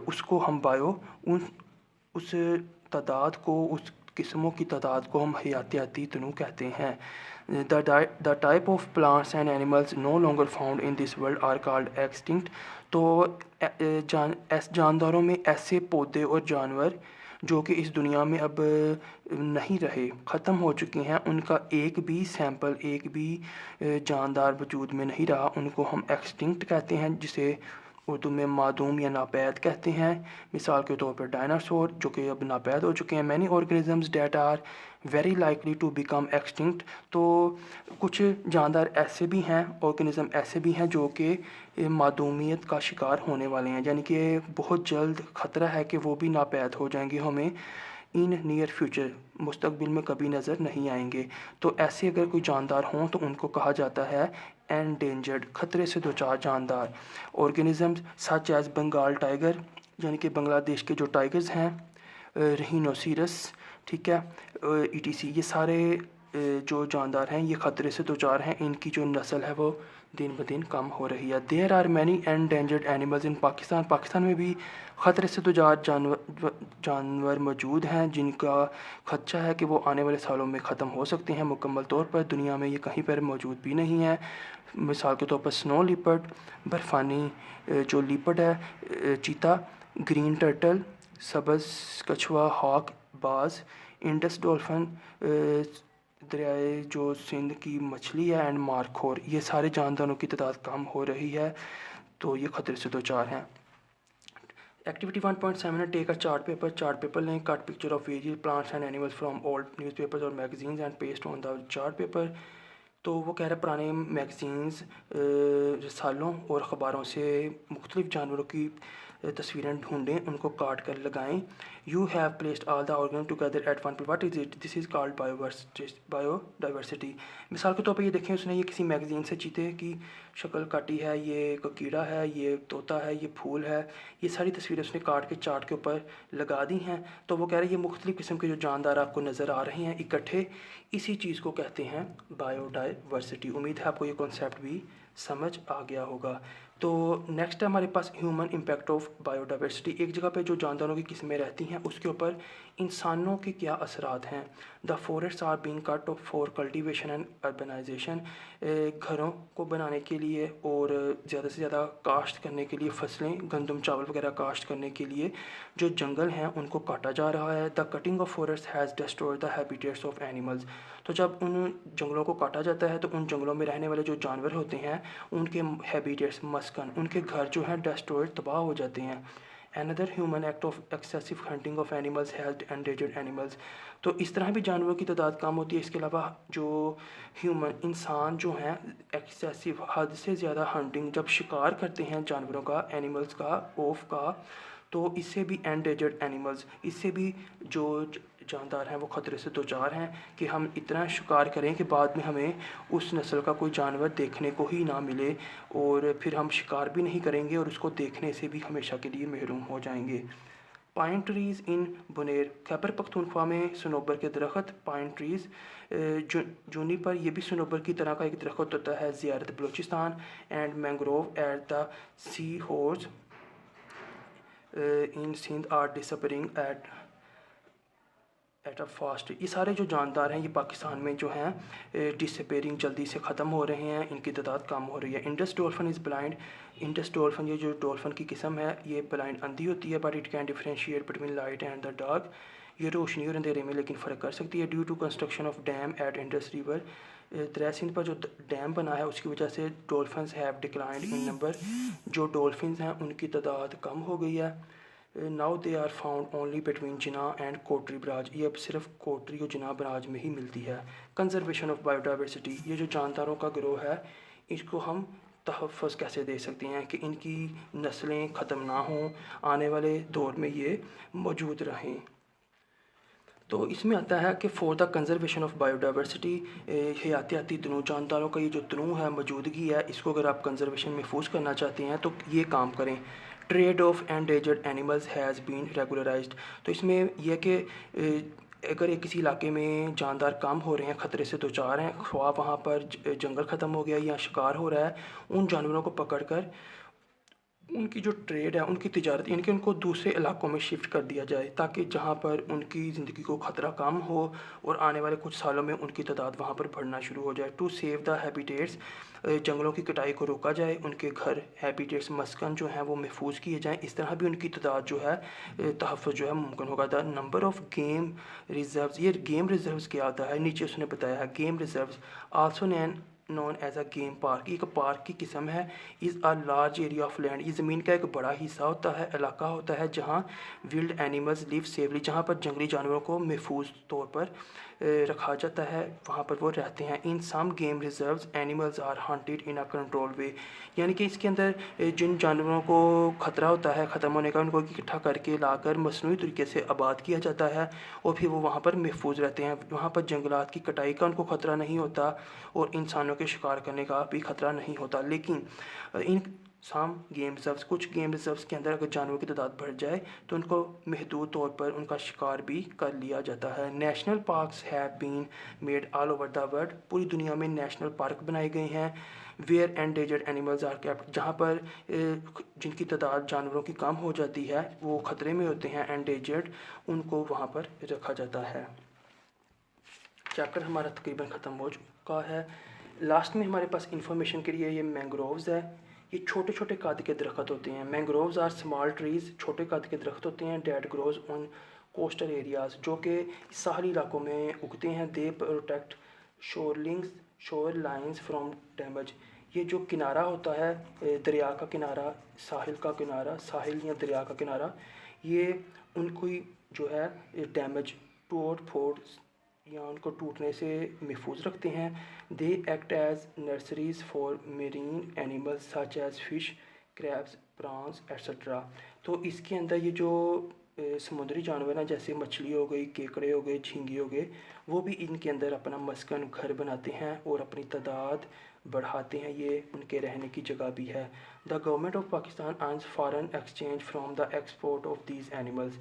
उसको हम उस तादाद को, उस किस्मों की तादाद को हम हयातियाती तनू कहते हैं। The type of plants and animals no longer found in this world are called extinct. तो जानदारों में ऐसे पौधे और जानवर जो कि इस दुनिया में अब नहीं रहे, ख़त्म हो चुके हैं, उनका एक भी सैंपल, एक भी जानदार वजूद में नहीं रहा, उनको हम एक्सटिंक्ट कहते हैं, जिसे उर्दू में मादूम या नापैद कहते हैं। मिसाल के तौर पर डायनासोर जो कि अब नापैद हो चुके हैं। Many organisms that are very likely to become extinct. तो कुछ जानदार ऐसे भी हैं, ऑर्गेनिज़म ऐसे भी हैं जो कि मादूमियत का शिकार होने वाले हैं, यानी कि बहुत जल्द ख़तरा है कि वो भी नापैद हो जाएंगे, हमें इन नियर फ्यूचर, मुस्तकबिल में कभी नज़र नहीं आएंगे। तो ऐसे अगर कोई जानदार हों तो उनको कहा जाता है एंडेंजर्ड, ख़तरे से दो चार जानदार organisms, such as Bengal tiger, यानी कि बांग्लादेश के जो टाइगर्स हैं, रहीनोसीरस, ठीक है, ईटीसी, ये सारे जो जानदार हैं ये ख़तरे से दो चार हैं। इनकी जो नस्ल है वो दिन ब दिन कम हो रही है। There are many endangered animals in Pakistan. Pakistan में भी ख़तरे से दो चार जानवर मौजूद हैं जिनका खदशा है कि वो आने वाले सालों में ख़त्म हो सकते हैं मुकम्मल तौर पर। दुनिया में ये कहीं पर मौजूद भी नहीं है। मिसाल के तौर पर स्नो लिपर्ड, बर्फ़ानी जो लिपर्ड है, चीता, ग्रीन टर्टल, सब्ज़ कछुआ, हॉक बाज, इंडस डॉल्फिन, दरियाए जो सिंध की मछली है, एंड मारखोर, ये सारे जानदारों की तादाद कम हो रही है, तो ये ख़तरे से दो चार हैं। एक्टिविटी 1.7 है take a chart paper. Chart paper लें, cut picture of various plants and animals from old newspapers और magazines and paste on the chart paper. तो वो कह रहा है पुराने मैगजीन्स, रसालों और अखबारों से मुख्तलिफ़ जानवरों की तस्वीरें ढूंढें, उनको काट कर लगाएं। You have placed all the organism together at one, what is it, this is called biodiversity. मिसाल के तौर पर ये देखें, उसने ये किसी मैगजीन से चीते की शक्ल काटी है, ये एक कीड़ा है, ये तोता है, ये फूल है, ये सारी तस्वीरें उसने काट के चार्ट के ऊपर लगा दी हैं। तो वो कह रहे हैं ये मुख्तलिफ़ किस्म के जो जानदार आपको नज़र आ रहे हैं इकट्ठे, इसी चीज़ को कहते हैं बायोडाइवर्सिटी। उम्मीद है आपको ये कॉन्सेप्ट भी समझ आ गया होगा। तो नेक्स्ट है हमारे पास ह्यूमन इम्पैक्ट ऑफ बायोडाइवर्सिटी। एक जगह पे जो जानदारों की किस्में रहती हैं उसके ऊपर इंसानों के क्या असरात हैं। The forest are being cut for cultivation and urbanisation. घरों को बनाने के लिए और ज़्यादा से ज़्यादा काश्त करने के लिए, फसलें गंदम चावल वगैरह काश्त करने के लिए जो जंगल हैं उनको काटा जा रहा है। The cutting of forest has destroyed the habitats of animals. तो जब उन जंगलों को काटा जाता है तो उन जंगलों में रहने वाले जो जानवर होते हैं उनके हैबिटेट्स, मस्कन, उनके घर जो हैं डिस्ट्रॉयड, तबाह हो जाते हैं। Another human act of excessive hunting of animals has endangered animals। तो इस तरह भी जानवरों की तादाद कम होती है। इसके अलावा जो ह्यूमन इंसान जो हैं एक्सेसिव, हद से ज़्यादा हंटिंग, जब शिकार करते हैं जानवरों का, एनिमल्स का, ऑफ का, तो इससे भी एंडेंजर्ड एनिमल्स, इससे भी जो जानदार हैं वो ख़तरे से दो चार हैं कि हम इतना शिकार करें कि बाद में हमें उस नस्ल का कोई जानवर देखने को ही ना मिले और फिर हम शिकार भी नहीं करेंगे और उसको देखने से भी हमेशा के लिए महरूम हो जाएंगे। पाइन ट्रीज़ इन बुनेर, खैबर पख्तूनख्वा में सनोबर के दरख्त, पाइन ट्रीज़ जूनिपर, ये भी सनोबर की तरह का एक दरख्त होता है। Ziarat Balochistan and mangrove at the sea horse in Sindh are disappearing at a fast. ये सारे जो जानदार हैं ये पाकिस्तान में जो हैं डिसअपेयरिंग, जल्दी से ख़त्म हो रहे हैं, इनकी तादाद कम हो रही है। Indus dolphin is blind. Indus dolphin, ये जो डॉल्फिन की किस्म है ये ब्लाइंड, अंधी होती है, but it can differentiate between light and the dark. ये रोशनी और अंधेरे में लेकिन फ़र्क कर सकती है। Due to construction of dam at Indus river, दरिया सिंध पर जो डैम बना है उसकी वजह से dolphins have declined in number. जो डॉल्फिन्स हैं उनकी तादाद कम हो गई है। Now they are found only between Jinnah and Kotri barrage. ये अब सिर्फ कोटरी और जिना बराज में ही मिलती है। कंजर्वेशन ऑफ बायोडाइवर्सिटी, ये जो जानदारों का गिरोह है इसको हम तहफ़्फ़ुज़ कैसे दे सकते हैं कि इनकी नस्लें ख़त्म ना हों, आने वाले दौर में ये मौजूद रहें। तो इसमें आता है कि for the conservation of biodiversity, हयातियाती तनू, जानदारों का ये जो तनू है, मौजूदगी है, इसको अगर आप कंजर्वेशन महफूज करना चाहते हैं तो ये काम करें। Trade of endangered animals has been regularised. तो इसमें यह कि अगर एक किसी इलाके में जानदार कम हो रहे हैं, ख़तरे से दो चार हैं, ख्वाह वहाँ पर जंगल ख़त्म हो गया या शिकार हो रहा है, उन जानवरों को पकड़ कर उनकी जो ट्रेड है, उनकी तिजारत, यानी कि उनको दूसरे इलाकों में शिफ्ट कर दिया जाए ताकि जहाँ पर उनकी ज़िंदगी को ख़तरा कम हो और आने वाले कुछ सालों में उनकी तादाद वहाँ पर बढ़ना शुरू हो जाए। टू सेव द हैबिटेट्स, जंगलों की कटाई को रोका जाए, उनके घर, हैबिटेट्स, मस्कन जो हैं वो महफूज किए जाएँ। इस तरह भी उनकी तादाद जो है, तहफ़्फ़ुज़ जो है मुमकिन होगा। The number of game reserves, ये गेम रिज़र्व्स क्या होता है, नीचे उसने बताया है। Game reserves also known as a game park, एक पार्क की किस्म है। Is a large area of land, ये ज़मीन का एक बड़ा हिस्सा होता है, इलाका होता है जहाँ विल्ड एनिमल्स लिव सेफली, जहाँ पर जंगली जानवरों को महफूज तौर पर रखा जाता है, वहाँ पर वो रहते हैं। In some game reserves animals are hunted in a control way, यानी कि इसके अंदर जिन जानवरों को ख़तरा होता है ख़त्म होने का, उनको इकट्ठा करके लाकर मसनूई तरीके से आबाद किया जाता है और फिर वो वहाँ पर महफूज रहते हैं। वहाँ पर जंगलात की कटाई का उनको ख़तरा नहीं होता और इंसानों के शिकार करने का भी ख़तरा नहीं होता। लेकिन इन सम गेम रिजर्व्स, कुछ गेम रिजर्व्स के अंदर अगर जानवरों की तादाद बढ़ जाए तो उनको महदूद तौर पर उनका शिकार भी कर लिया जाता है। National parks have been made all over the world, पूरी दुनिया में नेशनल पार्क बनाए गए हैं। Where endangered animals are kept, जहाँ पर जिनकी तादाद जानवरों की कम हो जाती है, वो ख़तरे में होते हैं, एंडेंजर्ड, उनको वहाँ पर रखा जाता है। चैप्टर हमारा तकरीबन ख़त्म हो चुका है। लास्ट में हमारे पास इंफॉर्मेशन के लिए ये मैंग्रोव्स है। ये छोटे छोटे कद के दरख्त होते हैं। मैंग्रोव्स आर स्मॉल ट्रीज़, छोटे कद के दरख्त होते हैं। That grows on coastal areas, जो कि साहली इलाकों में उगते हैं। They protect shore lines from damage, ये जो किनारा होता है, दरिया का किनारा, साहिल का किनारा, साहिल या दरिया का किनारा, ये उनको जो है डैमेज, तोड़ फोड़ या उनको टूटने से महफूज रखते हैं। They act as nurseries for marine animals such as fish, crabs, prawns etcetera. तो इसके अंदर ये जो समुद्री जानवर हैं, जैसे मछली हो गई, केकड़े हो गए, झींगे हो गए, वो भी इनके अंदर अपना मस्कन, घर बनाते हैं और अपनी तादाद बढ़ाते हैं। ये उनके रहने की जगह भी है। The government of Pakistan earns foreign exchange from the export of these animals.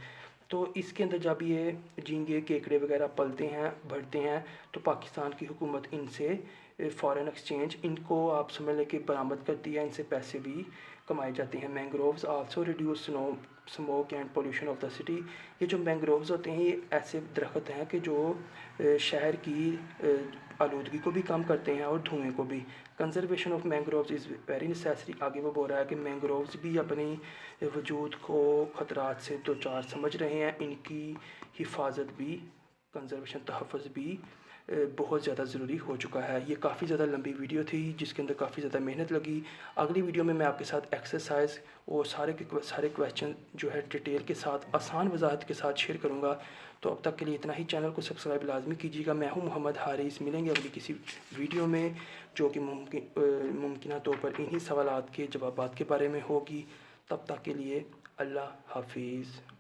तो इसके अंदर जब ये झींगे, केकड़े वगैरह पलते हैं, बढ़ते हैं, तो पाकिस्तान की हुकूमत इनसे फॉरेन एक्सचेंज, इनको आप समझ लें कि बरामद कर दिया, इनसे पैसे भी कमाए जाते हैं। Mangroves also reduce smoke and pollution of the city. ये जो मैंग्रोव्स होते हैं ये ऐसे दरख्त हैं कि जो शहर की आलूदगी को भी कम करते हैं और धुएँ को भी। Conservation of mangroves is very necessary. आगे वो बोल रहा है कि मैंग्रोव्स भी अपनी वजूद को ख़तरात से दो चार समझ रहे हैं, इनकी हिफाजत भी, कंजर्वेशन तहफ़्फ़ुज़ भी बहुत ज़्यादा ज़रूरी हो चुका है। ये काफ़ी ज़्यादा लंबी वीडियो थी जिसके अंदर काफ़ी ज़्यादा मेहनत लगी। अगली वीडियो में मैं आपके साथ एक्सरसाइज और सारे क्वेश्चन जो है डिटेल के साथ आसान वजाहत के साथ शेयर करूँगा। तो अब तक के लिए इतना ही। चैनल को सब्सक्राइब लाजमी कीजिएगा। मैं हूँ मोहम्मद हारिस। मिलेंगे अगली किसी वीडियो में जो कि मुमकिन तौर पर इन्हीं सवालात के जवाबात के बारे में होगी। तब तक के लिए अल्लाह हाफिज़।